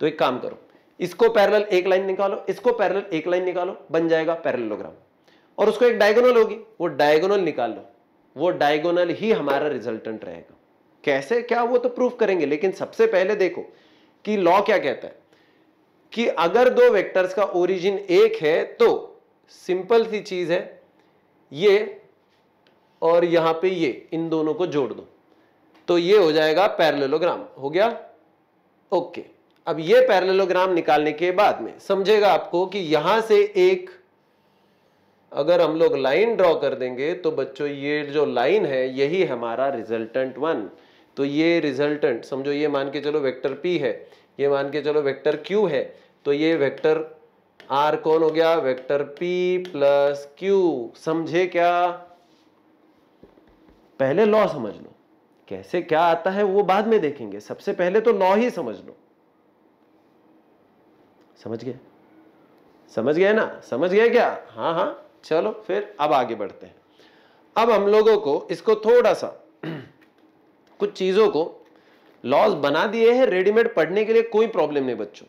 S1: तो एक काम करो, इसको पैरेलल एक लाइन निकालो, इसको पैरेलल एक लाइन निकालो, बन जाएगा पैरेललोग्राम। और उसको एक डायगोनल होगी, वो डायगोनल निकाल लो, वो डायगोनल ही हमारा रिजल्टेंट रहेगा। कैसे क्या वो तो प्रूफ करेंगे, लेकिन सबसे पहले देखो कि लॉ क्या कहता है कि अगर दो वेक्टर्स का ओरिजिन एक है तो सिंपल सी चीज है, ये और यहां पे ये, इन दोनों को जोड़ दो तो ये हो जाएगा पैरेललोग्राम। हो गया? ओके। अब ये पैरेललोग्राम निकालने के बाद में समझेगा आपको कि यहां से एक अगर हम लोग लाइन ड्रॉ कर देंगे तो बच्चों ये जो लाइन है यही हमारा रिजल्टेंट 1। तो ये रिजल्टेंट समझो, ये मान के चलो वेक्टर P है, ये मान के चलो वेक्टर Q है, तो ये वेक्टर R कौन हो गया? Vector P plus Q। समझे क्या? पहले लॉ समझ लो, कैसे क्या आता है वो बाद में देखेंगे, सबसे पहले तो लॉ ही समझ लो। समझ गए? समझ गए ना? समझ गए क्या? हाँ हाँ, चलो फिर अब आगे बढ़ते हैं। अब हम लोगों को इसको थोड़ा सा कुछ चीजों को लॉज बना दिए हैं रेडीमेड, पढ़ने के लिए कोई प्रॉब्लम नहीं बच्चों।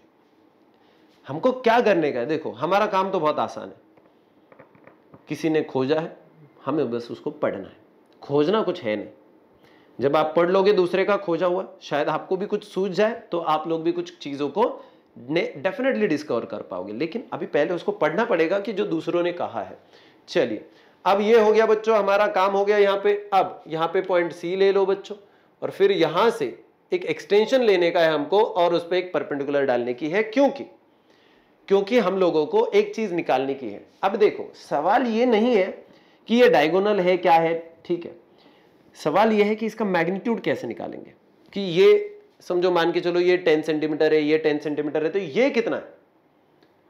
S1: हमको क्या करने का है? देखो, हमारा काम तो बहुत आसान है, किसी ने खोजा है, हमें बस उसको पढ़ना है। खोजना कुछ है नहीं, जब आप पढ़ लोगे दूसरे का खोजा हुआ, शायद आपको भी कुछ सूझ जाए, तो आप लोग भी कुछ चीजों को डेफिनेटली डिस्कवर कर पाओगे। लेकिन अभी पहले उसको पढ़ना पड़ेगा कि जो दूसरों ने कहा है। चलिए, अब ये हो गया बच्चों, हमारा काम हो गया यहाँ पे। अब यहाँ पे पॉइंट C ले लो बच्चों, और फिर यहां से एक एक्सटेंशन लेने का है हमको, और उस पर एक परपेंडिकुलर डालने की है। क्योंकि हम लोगों को एक चीज निकालने की है। अब देखो, सवाल ये नहीं है कि ये डायगोनल है क्या है, ठीक है, सवाल ये है कि इसका मैग्नीट्यूड कैसे निकालेंगे। कि ये समझो, मान के चलो ये 10 सेंटीमीटर है, ये 10 सेंटीमीटर है, तो ये कितना है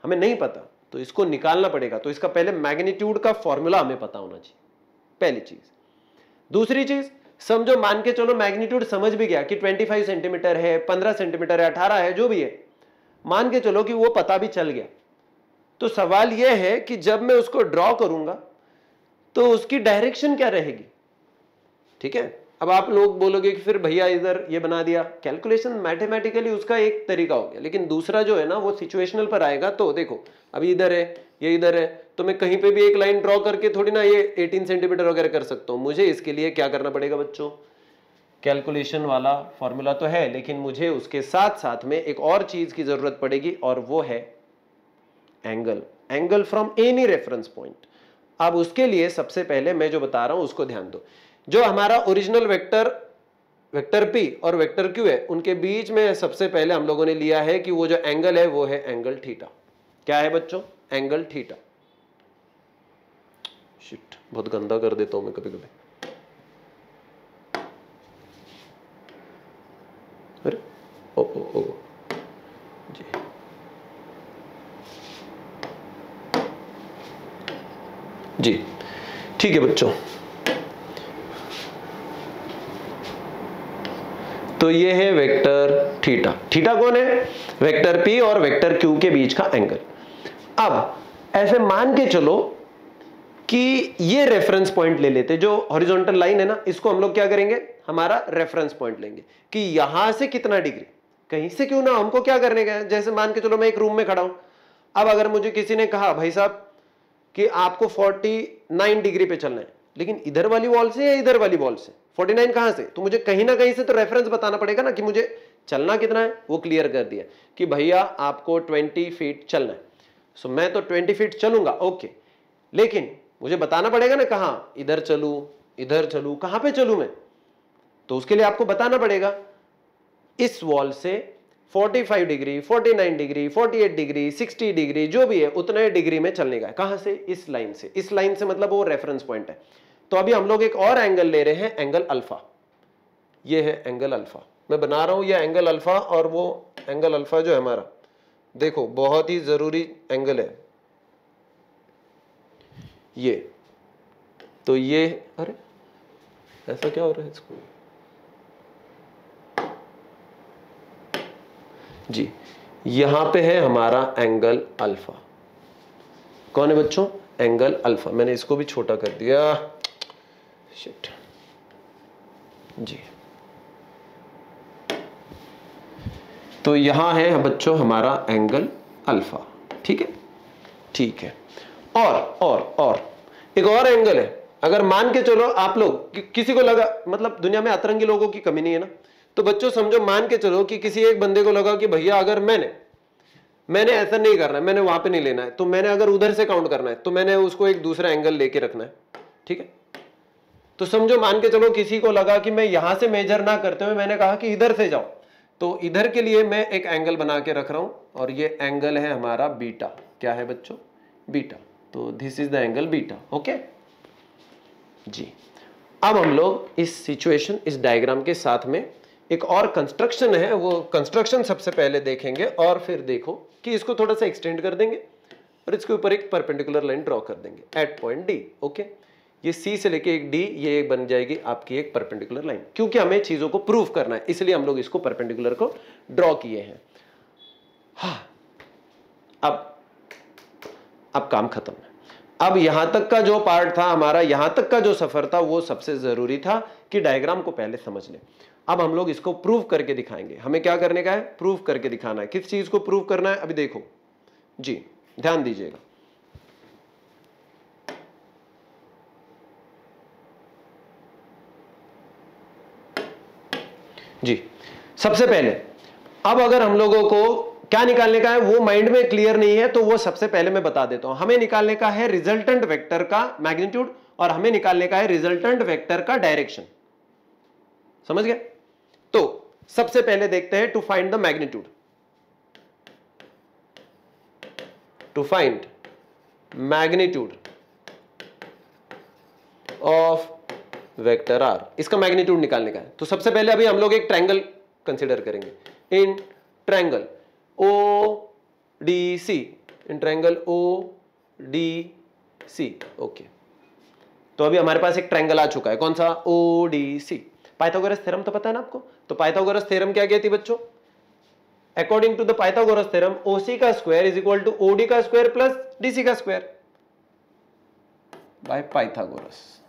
S1: हमें नहीं पता, तो इसको निकालना पड़ेगा। तो इसका पहले मैग्नीट्यूड का फॉर्मूला हमें पता होना चाहिए, पहली चीज। दूसरी चीज, समझो मान के चलो मैग्नीट्यूड समझ भी गया कि 25 सेंटीमीटर है, 15 सेंटीमीटर है, 18 है, जो भी है, मान के चलो कि वो पता भी चल गया। तो सवाल यह है कि जब मैं उसको ड्रॉ करूंगा तो उसकी डायरेक्शन क्या रहेगी। ठीक है, अब आप लोग बोलोगे कि फिर भैया इधर ये बना दिया, कैलकुलेशन मैथमेटिकली उसका एक तरीका हो गया, लेकिन दूसरा जो है ना वो सिचुएशनल पर आएगा। तो देखो, अभी इधर है, ये इधर है, तो मैं कहीं पे भी एक लाइन ड्रॉ करके थोड़ी ना ये 18 सेंटीमीटर वगैरह कर सकता हूं। मुझे इसके लिए क्या करना पड़ेगा बच्चों? कैलकुलेशन वाला फॉर्मूला तो है, लेकिन मुझे उसके साथ साथ में एक और चीज की जरूरत पड़ेगी, और वो है angle from any reference point. अब उसके लिए सबसे पहले मैं जो बता रहा हूं उसको ध्यान दो। जो हमारा ओरिजिनल वेक्टर P और वेक्टर Q है, उनके बीच में सबसे पहले हम लोगों ने लिया है कि वो जो एंगल है वो है एंगल थीटा। क्या है बच्चों? Angle theta. शिट, बहुत गंदा कर देता हूं मैं कभी कभी। अरे ओ ओ ओ जी, जी ठीक है बच्चों। तो ये है वेक्टर थीटा। थीटा कौन है? वेक्टर P और वेक्टर Q के बीच का एंगल। अब ऐसे मान के चलो कि ये रेफरेंस पॉइंट ले लेते, जो हॉरिजॉन्टल लाइन है ना, इसको हम लोग क्या करेंगे? हमारा रेफरेंस पॉइंट लेंगे कि यहां से कितना डिग्री, कहीं से क्यों ना, हमको क्या करने का है? जैसे मान के चलो मैं एक रूम में खड़ा हूं, अब अगर मुझे किसी ने कहा भाई साहब कि आपको 49 डिग्री पे चलना है, लेकिन इधर वाली वॉल से या इधर वाली वॉल से? 49 कहां से? तो मुझे कहीं ना कहीं से तो रेफरेंस बताना पड़ेगा ना कि मुझे चलना कितना है। वो क्लियर कर दिया कि भैया आपको 20 फीट चलना है। सो मैं तो 20 फीट चलूंगा, ओके, लेकिन मुझे बताना पड़ेगा ना कहां, इधर चलूं, कहां पे चलूं मैं? तो उसके लिए आपको बताना पड़ेगा इस वॉल से 45 डिग्री, 49 डिग्री, 48 डिग्री, 60 डिग्री, जो भी है उतने डिग्री में चलने का है। कहां से? इस लाइन से। इस लाइन से मतलब वो रेफरेंस पॉइंट है। तो अभी हम लोग एक और एंगल ले रहे हैं, एंगल अल्फा। ये है एंगल अल्फा, मैं बना रहा हूं ये एंगल अल्फा। और वो एंगल अल्फा जो है हमारा, देखो बहुत ही जरूरी एंगल है ये। तो ये, अरे ऐसा क्या हो रहा है इसको जी, यहां पे है हमारा एंगल अल्फा। कौन है बच्चों? Angle alpha. मैंने इसको भी छोटा कर दिया, शिट जी। तो यहां है बच्चों हमारा एंगल अल्फा, ठीक है, ठीक है। और एक और एंगल है। अगर मान के चलो आप लोग किसी को लगा, मतलब दुनिया में अतरंगी लोगों की कमी नहीं है ना, तो बच्चों समझो मान के चलो कि किसी एक बंदे को लगा कि भैया अगर मैंने ऐसा नहीं करना है, मैंने वहां पे नहीं लेना है, तो मैंने अगर उधर से काउंट करना है तो मैंने उसको एक दूसरा एंगल लेके रखना है, ठीक है। तो समझो मान के चलो किसी को लगा कि मैं यहां से मेजर ना करते हुए मैंने कहा कि इधर से जाओ, तो इधर के लिए मैं एक एंगल बना के रख रहा हूं और ये एंगल है हमारा बीटा। क्या है बच्चों? बीटा। तो this is the angle beta, okay जी। अब हम लोग इस सिचुएशन, इस डायग्राम के साथ में एक और कंस्ट्रक्शन है, वो कंस्ट्रक्शन सबसे पहले देखेंगे और फिर देखो कि इसको थोड़ा सा एक्सटेंड कर देंगे और इसके ऊपर एक परपेंडिकुलर लाइन ड्रॉ कर देंगे एट पॉइंट डी, ओके। ये सी से लेके एक डी, ये बन जाएगी आपकी एक परपेंडिकुलर लाइन, क्योंकि हमें चीजों को प्रूव करना है, इसलिए हम लोग इसको परपेंडिकुलर को ड्रॉ किए हैं। हाँ, अब काम खत्म है। अब यहां तक का जो पार्ट था हमारा, यहां तक का जो सफर था, वो सबसे जरूरी था कि डायग्राम को पहले समझ लें। अब हम लोग इसको प्रूव करके दिखाएंगे। हमें क्या करने का है? प्रूव करके दिखाना है। किस चीज को प्रूव करना है? अभी देखो जी, ध्यान दीजिएगा। जी, सबसे पहले अब अगर हम लोगों को क्या निकालने का है वो माइंड में क्लियर नहीं है, तो वो सबसे पहले मैं बता देता हूं। हमें निकालने का है रिजल्टेंट वेक्टर का मैग्नीट्यूड और हमें निकालने का है रिजल्टेंट वेक्टर का डायरेक्शन। समझ गए? तो सबसे पहले देखते हैं to find the magnitude. To find magnitude of vector R, इसका मैग्नीट्यूड निकालने का है। तो सबसे पहले अभी हम लोग एक ट्रायंगल कंसीडर करेंगे। In triangle ODC, in triangle ODC, okay. तो अभी हमारे पास एक ट्रायंगल आ चुका है, कौन सा? ODC। पाइथागोरस थ्योरम तो पता है ना आपको? तो पाइथागोरस थ्योरम क्या कहती है बच्चों? According to the Pythagoras theorem, OC का square is equal to OD का स्क्वायर प्लस DC का स्क्वायर बाय पाइथागोरस,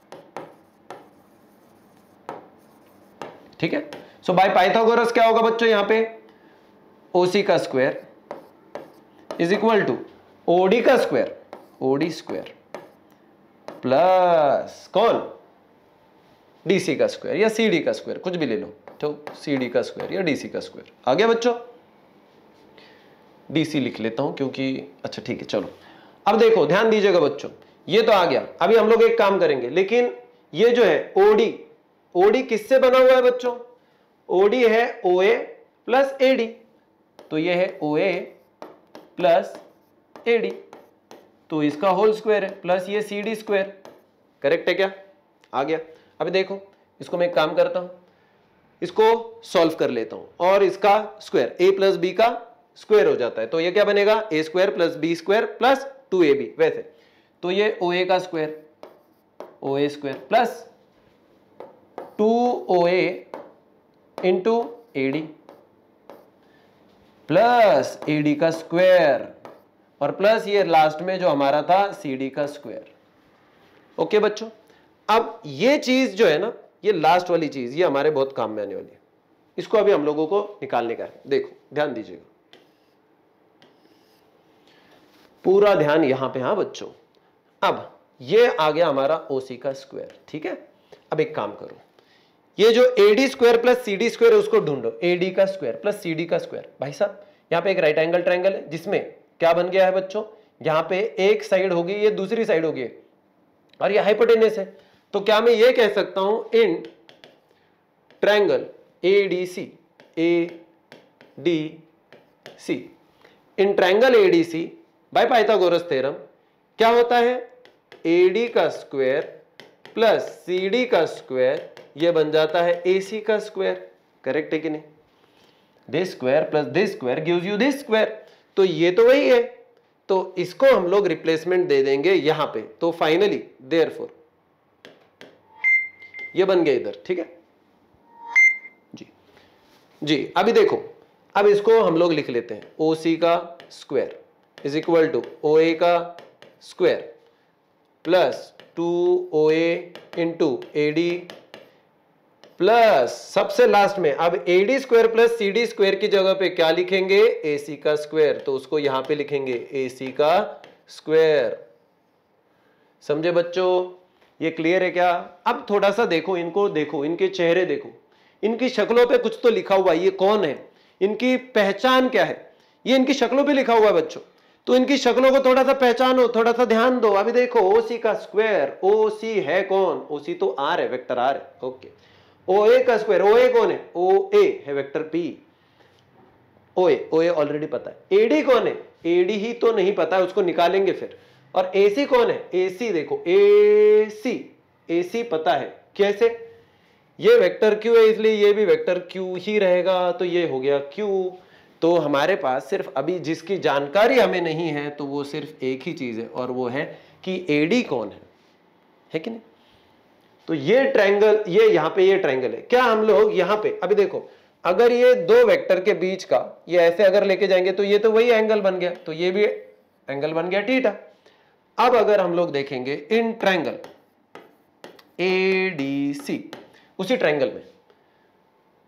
S1: ठीक है। सो बाय पाइथागोरस क्या होगा बच्चों? यहां पे OC का square is equal to OD का स्क्वायर, OD स्क्वायर प्लस कौन? DC का स्क्वायर या CD का स्क्वायर, कुछ भी ले लो, तो CD का स्क्वायर या DC का स्क्वायर। आ गया बच्चों? DC लिख लेता हूं क्योंकि, अच्छा ठीक है, चलो। अब देखो, ध्यान दीजिएगा बच्चों, ये तो आ गया। अभी हम लोग एक काम करेंगे, लेकिन ये जो है OD किससे बना हुआ है बच्चों? OD है OA प्लस AD, तो ये है OA प्लस AD, तो इसका होल स्क्वायर है प्लस ये CD स्क्वायर। करेक्ट है क्या? आ गया। अभी देखो, इसको मैं एक काम करता हूं, इसको सॉल्व कर लेता हूं और इसका स्क्वायर A प्लस B का स्क्वायर हो जाता है, तो ये क्या बनेगा? A square plus B square plus 2AB। वैसे तो ये OA का square, OA square plus 2OA into AD plus AD का स्क्वायर और प्लस ये लास्ट में जो हमारा था CD का स्क्वायर। ओके बच्चों, अब ये चीज जो है ना, ये लास्ट वाली चीज, ये हमारे बहुत काम में आने वाली है। इसको अभी हम लोगों को निकालने का है। देखो ध्यान दीजिएगा, पूरा ध्यान यहां पे। हाँ बच्चों, अब ये आ गया हमारा ओसी का स्क्वायर। ठीक है, अब एक काम करो, ये जो AD square plus CD square है उसको ढूंढो, एडी का स्क्वायर प्लस सीडी का स्क्वायर। भाई साहब यहाँ पे एक राइट एंगल ट्रायंगल है जिसमें क्या बन गया है बच्चों, यहाँ पे एक साइड होगी, ये दूसरी साइड होगी और ये हाइपोटेनस है। तो क्या मैं ये कह सकता हूं in triangle ADC, ADC, in triangle ADC by Pythagoras theorem क्या होता है, एडी का स्क्वायर प्लस सीडी का स्क्वायर ये बन जाता है एसी का स्क्वायर। करेक्ट है कि नहीं, this square plus this square gives you this square, तो ये तो वही है। तो इसको हम लोग रिप्लेसमेंट दे देंगे यहां पे, तो फाइनली देयरफॉर ये बन गया इधर। ठीक है जी जी, अभी देखो, अब इसको हम लोग लिख लेते हैं, ओ सी का square is equal to O A का square plus 2OA into AD plus सबसे लास्ट में अब AD square plus CD square की जगह पे क्या लिखेंगे, एसी का स्क्वायर, तो उसको यहां पे लिखेंगे एसी का स्क्वायर। समझे बच्चों, ये क्लियर है क्या। अब थोड़ा सा देखो इनको, देखो इनके चेहरे देखो, इनकी शक्लों पे कुछ तो लिखा हुआ है, ये कौन है, इनकी पहचान क्या है, ये इनकी शक्लों पे लिखा हुआ है बच्चों। तो इनकी शक्लों को थोड़ा सा पहचानो, थोड़ा सा ध्यान दो। अभी देखो ओसी का स्क्वायर, ओसी है कौन, ओसी तो आर है, वेक्टर आर है। ओके, ओए का स्क्वायर, ओए कौन है, ओए है वेक्टर पी, ओए ओए ऑलरेडी पता है। एडी कौन है, एडी ही तो नहीं पता है, उसको निकालेंगे फिर। और एसी कौन है, एसी देखो, एसी, एसी पता है कैसे, ये वेक्टर क्यू है इसलिए ये भी वेक्टर क्यू ही रहेगा, तो ये हो गया क्यू। तो हमारे पास सिर्फ अभी जिसकी जानकारी हमें नहीं है तो वो सिर्फ एक ही चीज है, और वो है कि एडी कौन है कि नहीं। तो ये ट्रायंगल, ये यहां पे ये ट्रायंगल है क्या, हम लोग यहां पे अभी देखो, अगर ये दो वेक्टर के बीच का ये ऐसे अगर लेके जाएंगे तो ये तो वही एंगल बन गया, तो ये भी एंगल बन गया थीटा। अब अगर हम लोग देखेंगे इन ट्रायंगल एडीसी, उसी ट्रायंगल में,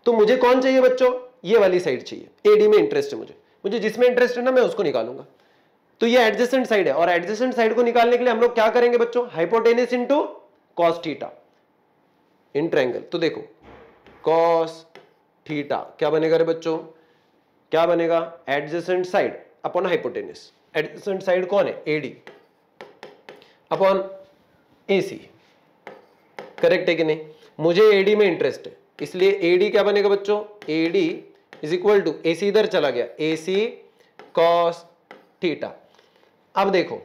S1: तो मुझे कौन चाहिए बच्चों, ये वाली साइड चाहिए, एडी में इंटरेस्ट है मुझे जिसमें इंटरेस्ट है ना मैं उसको निकालूंगा। तो ये एडजेसेंट साइड है, और एडजेसेंट साइड को निकालने के लिए हम लोग क्या करेंगे बच्चों, hypotenuse into cos theta in triangle. तो देखो कॉस थीटा क्या बनेगा रे बच्चों, क्या बनेगा, adjacent side upon hypotenuse. Adjacent side कौन है, एडी अपॉन एसी। करेक्ट है कि नहीं, मुझे एडी में इंटरेस्ट है इसलिए एडी क्या बनेगा बच्चों, AD is equal to AC इधर चला गया, एसी कॉस थीटा। अब देखो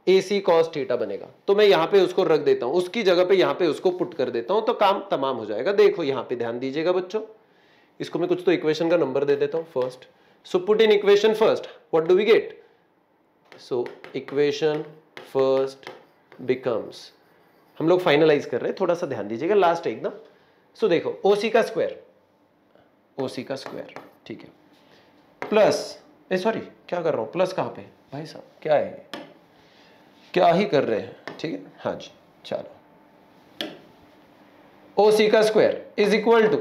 S1: एसी कॉस थीटा बनेगा, तो मैं यहां पे उसको रख देता हूं, उसकी जगह पे यहां पे उसको पुट कर देता हूं, तो काम तमाम हो जाएगा। देखो यहां पे ध्यान दीजिएगा बच्चों, इसको मैं कुछ तो इक्वेशन का नंबर दे देता हूं first. So put in equation first, what do we get, so equation first becomes, हम लोग फाइनलाइज कर रहे हैं, थोड़ा सा ध्यान दीजिएगा, लास्ट है एकदम। सो देखो ओसी का स्क्वायर, ओसी का स्क्वायर, ठीक है, प्लस सॉरी क्या कर रहा हूं, प्लस कहां पे भाई साहब, क्या है, क्या ही कर रहे हैं, ठीक है, हाँ जी चलो। ओसी का स्क्वायर इज इक्वल टू,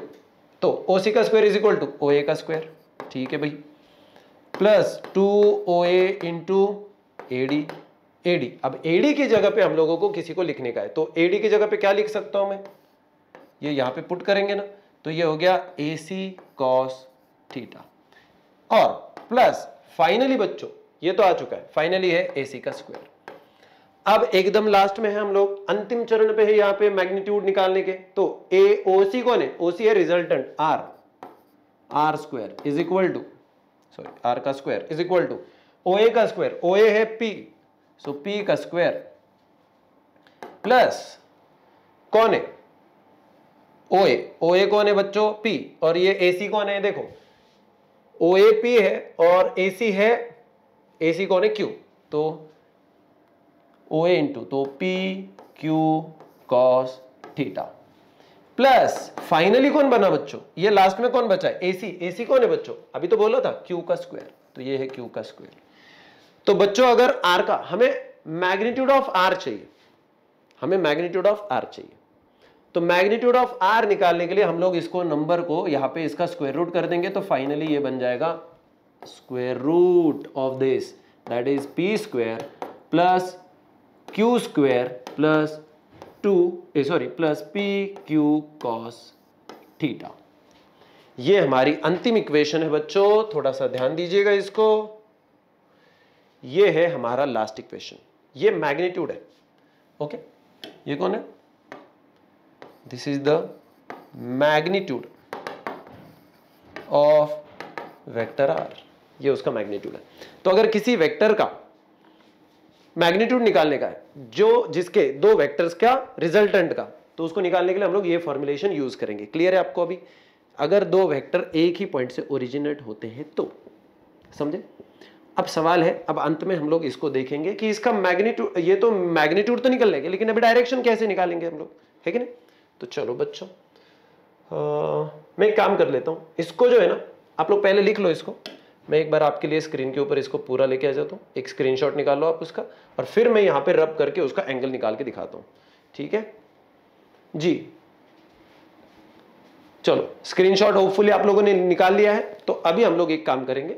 S1: तो ओसी का square is equal to OA का स्क्वायर, ठीक है भाई, plus 2OA into AD. AD, अब एडी की जगह पे हम लोगों को किसी को लिखने का है, तो एडी की जगह पे क्या लिख सकता हूं मैं, ये यहां पे पुट करेंगे ना, तो ये हो गया एसी कॉस थीटा, और प्लस फाइनली बच्चों ये तो आ चुका है, फाइनली है एसी का स्क्वायर। अब एकदम लास्ट में है हम लोग, अंतिम चरण पे है यहां पे मैग्नीट्यूड निकालने के, तो ए ओसी कौन है, ओसी है resultant R, R square is equal to, sorry R का square is equal to OA का स्क्वायर, ओए है पी, सो पी का स्क्वायर प्लस कौन है ओए, ओए कौन है बच्चों पी, और ये एसी कौन है, देखो ओए पी है और एसी है, एसी कौन है क्यू, तो ओए इंटू, तो P Q cos theta, plus finally कौन बना बच्चों, ये लास्ट में कौन बचा है, एसी, एसी कौन है बच्चों, अभी तो बोला था क्यू का स्क्वायर, तो ये है क्यू का स्क्वायर। तो बच्चों अगर आर का, हमें मैग्नीट्यूड ऑफ आर चाहिए, हमें मैग्नीट्यूड ऑफ आर चाहिए, तो मैग्नीट्यूड ऑफ आर निकालने के लिए हम लोग इसको नंबर को यहां पे इसका स्क्वायर रूट कर देंगे, तो फाइनली ये बन जाएगा square root of this, that is P square plus Q square plus plus P Q cos theta. ये हमारी अंतिम इक्वेशन है बच्चों, थोड़ा सा ध्यान दीजिएगा इसको। ये है हमारा लास्ट इक्वेशन, ये मैग्नीट्यूड है। ओके, ये कौन है? This is the magnitude of vector R, ये उसका मैग्नीट्यूड है। तो अगर किसी वेक्टर का मैग्नीट्यूड निकालने का है, जो जिसके दो वेक्टर्स का रिजल्टेंट का, तो उसको निकालने के लिए हम लोग ये फॉर्मुलेशन यूज करेंगे। क्लियर है आपको? अभी अगर दो वेक्टर एक ही पॉइंट से ओरिजिनेट होते हैं तो, समझे? अब सवाल है, अब अंत में हम लोग इसको देखेंगे कि इसका मैग्नीट्यूड, ये तो मैग्नीट्यूड तो निकल लेंगे, लेकिन अभी डायरेक्शन कैसे निकालेंगे हम लोग, है कि नहीं? तो चलो बच्चों, मैं एक काम कर लेता हूं, इसको जो है ना आप लोग पहले लिख लो इसको। मैं एक बार आपके लिए स्क्रीन के ऊपर इसको पूरा लेके आ जाता हूँ, एक स्क्रीनशॉट निकाल लो आप उसका, और फिर मैं यहाँ पे रब करके उसका एंगल निकाल के दिखाता हूँ। ठीक है जी, चलो स्क्रीनशॉट होपफुली आप लोगों ने निकाल लिया है। तो अभी हम लोग एक काम करेंगे,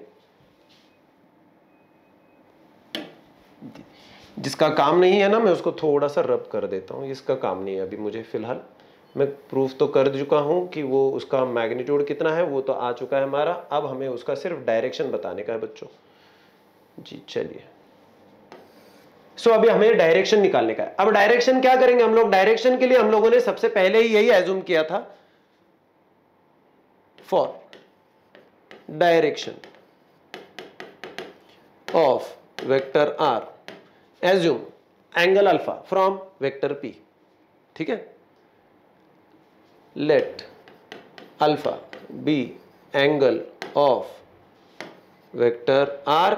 S1: जिसका काम नहीं है ना, मैं उसको थोड़ा सा रब कर देता हूँ। इसका काम नहीं है अभी मुझे, फिलहाल मैं प्रूफ तो कर चुका हूँ कि वो उसका मैग्नीट्यूड कितना है, वो तो आ चुका है हमारा। अब हमें उसका सिर्फ डायरेक्शन बताने का है बच्चों जी। चलिए, सो अभी हमें डायरेक्शन निकालने का है। अब डायरेक्शन क्या करेंगे हम लोग? डायरेक्शन के लिए हम लोगों ने सबसे पहले ही यही एज्यूम किया था, for direction of vector R assume angle alpha from vector P. ठीक है, let alpha be angle of vector R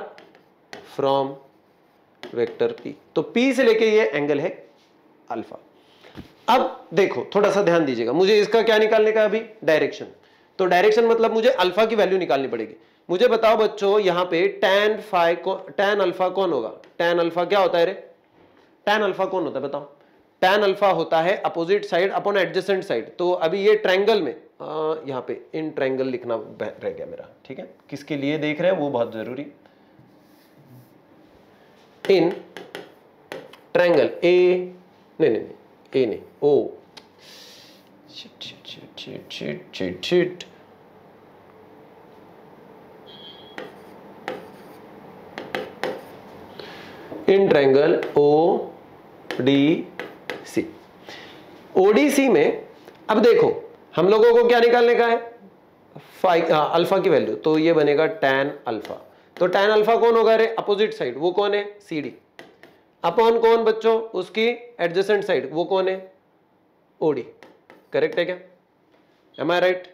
S1: from vector P. तो पी से लेके ये एंगल है अल्फा। अब देखो, थोड़ा सा ध्यान दीजिएगा, मुझे इसका क्या निकालने का? अभी डायरेक्शन। तो डायरेक्शन मतलब मुझे अल्फा की वैल्यू निकालनी पड़ेगी। मुझे बताओ बच्चों, यहां पे tan अल्फा कौन होगा? tan अल्फा क्या होता है रे? tan अल्फा कौन होता है बताओ? tan अल्फा होता है opposite side upon adjacent side. तो अभी ये ट्रायंगल में यहां पे इन ट्रायंगल लिखना रह गया मेरा। ठीक है, किसके लिए देख रहे हैं वो बहुत जरूरी। इन ट्रायंगल ए, नहीं ए नहीं, oh shit. In triangle ODC। ODC में अब देखो हम लोगों को क्या निकालने का है? अल्फा की वैल्यू। तो ये बनेगा tan अल्फा। तो tan अल्फा कौन होगा रे? अपोजिट साइड, वो कौन है? CD। अपॉन कौन बच्चों? उसकी एडजेसेंट साइड, वो कौन है? OD। करेक्ट है क्या? एम आई राइट?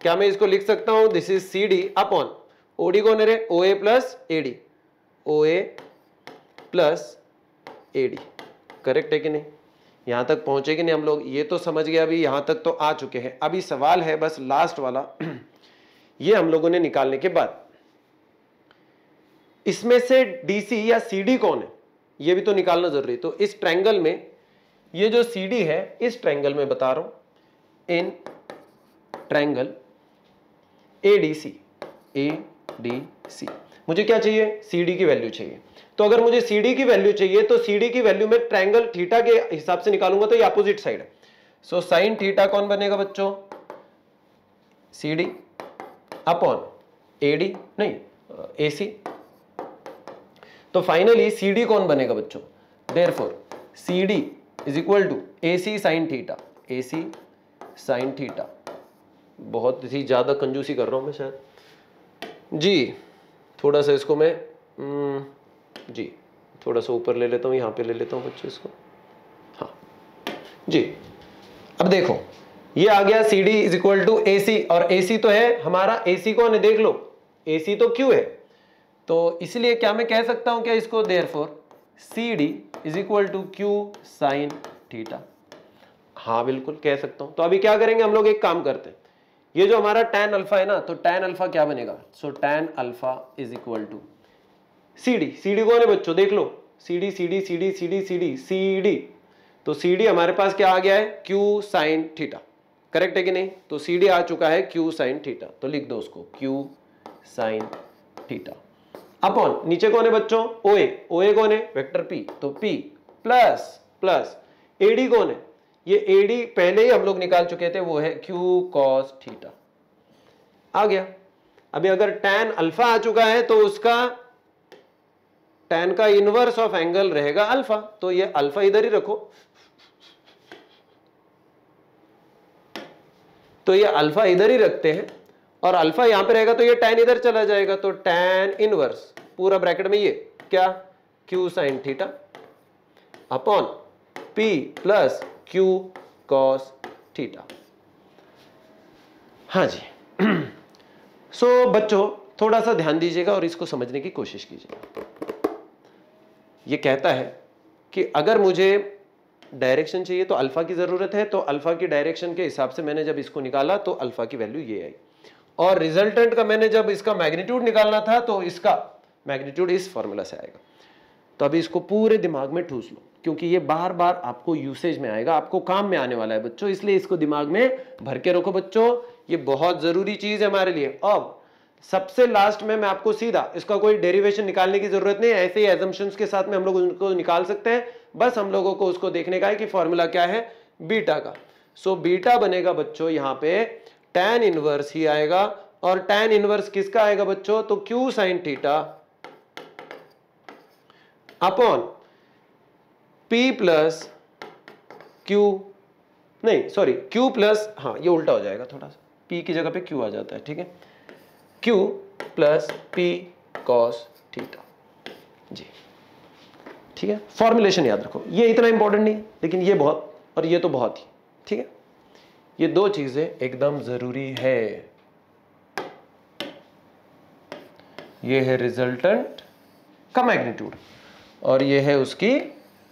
S1: क्या मैं इसको लिख सकता हूं, this is CD upon OD कौन है रे? OA plus AD। OA plus AD। Correct है कि नहीं? यहां तक पहुंचे कि नहीं हम लोग? ये तो समझ गए, अभी यहां तक तो आ चुके हैं। अभी सवाल है बस लास्ट वाला ये हम लोगों ने निकालने के बाद इसमें से DC या CD कौन है, ये भी तो निकालना जरूरी है। तो इस ट्रायंगल में ये जो CD है, इस ट्रायंगल में बता रहा हूं, इन ट्रायंगल ADC मुझे क्या चाहिए? CD की वैल्यू चाहिए। तो अगर मुझे CD की वैल्यू चाहिए तो CD की वैल्यू में ट्रायंगल थीटा के हिसाब से निकालूंगा, तो ये अपोजिट साइड है। सो साइन थीटा कौन बनेगा बच्चों? CD अपॉन AD, नहीं AC। तो फाइनली CD कौन बनेगा बच्चों? Therefore CD is equal to AC sine theta. AC sine theta. बहुत ही ज्यादा कंजूसी कर रहा हूं मैं शायद जी। थोड़ा सा इसको मैं जी थोड़ा सा ऊपर ले लेता हूँ, यहाँ पे ले लेता हूँ बच्चों इसको। हाँ जी, अब देखो ये आ गया CD is equal to AC, और AC तो है हमारा, AC कौन है देख लो? AC तो Q है। तो इसलिए क्या मैं कह सकता हूं क्या इसको? Therefore CD is equal to Q sine theta. हाँ बिल्कुल कह सकता हूं। तो अभी क्या करेंगे हम लोग? एक काम करते हैं, ये जो हमारा tan अल्फा है ना, तो tan अल्फा क्या बनेगा? So tan alpha is equal to CD कौन है बच्चों? देख लो, CD। तो CD हमारे पास क्या आ गया है? Q sine theta. करेक्ट है कि नहीं? तो CD आ चुका है Q साइन थीटा। तो लिख दो उसको, Q साइन थीटा अपॉन नीचे कौन है बच्चों? OA कौन है? Vector P। तो P प्लस प्लस एडी कौन है, ये एडी पहले ही हम लोग निकाल चुके थे, वो है क्यू कॉस थीटा। आ गया। अभी अगर tan अल्फा आ चुका है तो उसका tan का इनवर्स ऑफ एंगल रहेगा अल्फा, तो ये अल्फा इधर ही रखो, तो ये अल्फा इधर ही रखते हैं और अल्फा यहां पे रहेगा तो ये tan इधर चला जाएगा, तो tan इनवर्स पूरा ब्रैकेट में ये क्या q sin theta upon p plus q cos theta. हाँ जी। सो बच्चों थोड़ा सा ध्यान दीजिएगा और इसको समझने की कोशिश कीजिएगा। ये कहता है कि अगर मुझे डायरेक्शन चाहिए तो अल्फा की जरूरत है, तो अल्फा की डायरेक्शन के हिसाब से मैंने जब इसको निकाला तो अल्फा की वैल्यू ये आई, और रिजल्टेंट का मैंने जब इसका मैग्नीट्यूड निकालना था तो इसका मैग्नीट्यूड इस फॉर्मूला से आएगा। तो अभी इसको पूरे दिमाग में ठूस लो, क्योंकि ये बार बार आपको यूसेज में आएगा, आपको काम में आने वाला है बच्चों, इसलिए इसको दिमाग में भर के रखो बच्चों, ये बहुत जरूरी चीज है हमारे लिए। अब सबसे लास्ट में मैं आपको सीधा इसका कोई डेरिवेशन निकालने की जरूरत नहीं है, ऐसे ही एजम्पशंस के साथ में हम लोग उनको निकाल सकते हैं, बस हम लोगों को उसको देखने का है कि फॉर्मूला क्या है बीटा का। सो बीटा बनेगा बच्चों यहां पे tan इनवर्स ही आएगा, और tan इनवर्स किसका आएगा बच्चों, तो q sin theta upon p plus q, नहीं सॉरी q प्लस, हाँ ये उल्टा हो जाएगा थोड़ा सा, p की जगह पे q आ जाता है, ठीक है, q plus p cos theta जी, ठीक है। फॉर्मुलेशन याद रखो, ये इतना इंपॉर्टेंट नहीं है लेकिन ये बहुत, और ये तो बहुत ही, ठीक है। ये दो चीजें एकदम जरूरी है, ये है रिजल्टेंट का मैग्नीट्यूड और ये है उसकी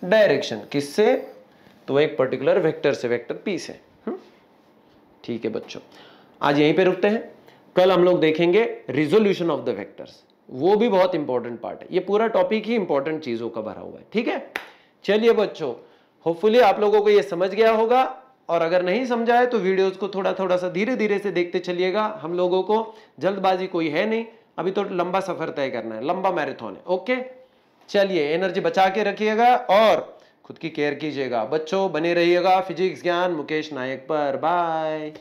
S1: डायरेक्शन, किससे, तो एक पर्टिकुलर वेक्टर से, वेक्टर p से। ठीक है बच्चों, आज यहीं पे रुकते हैं, कल हम लोग देखेंगे रिजोल्यूशन ऑफ द वेक्टर्स, वो भी बहुत इंपॉर्टेंट पार्ट है, ये पूरा टॉपिक ही इंपॉर्टेंट चीजों का भरा हुआ है, ठीक है। चलिए बच्चों, होपफुली आप लोगों को ये समझ गया होगा, और अगर नहीं समझा है तो वीडियोस को थोड़ा थोड़ा सा धीरे धीरे से देखते चलिएगा, हम लोगों को जल्दबाजी कोई है नहीं, अभी तो लंबा सफर तय करना है, लंबा मैराथन है, ओके। चलिए एनर्जी बचा के रखिएगा और खुद की केयर कीजिएगा बच्चों, बने रहिएगा फिजिक्स ज्ञान मुकेश नायक पर, बाय।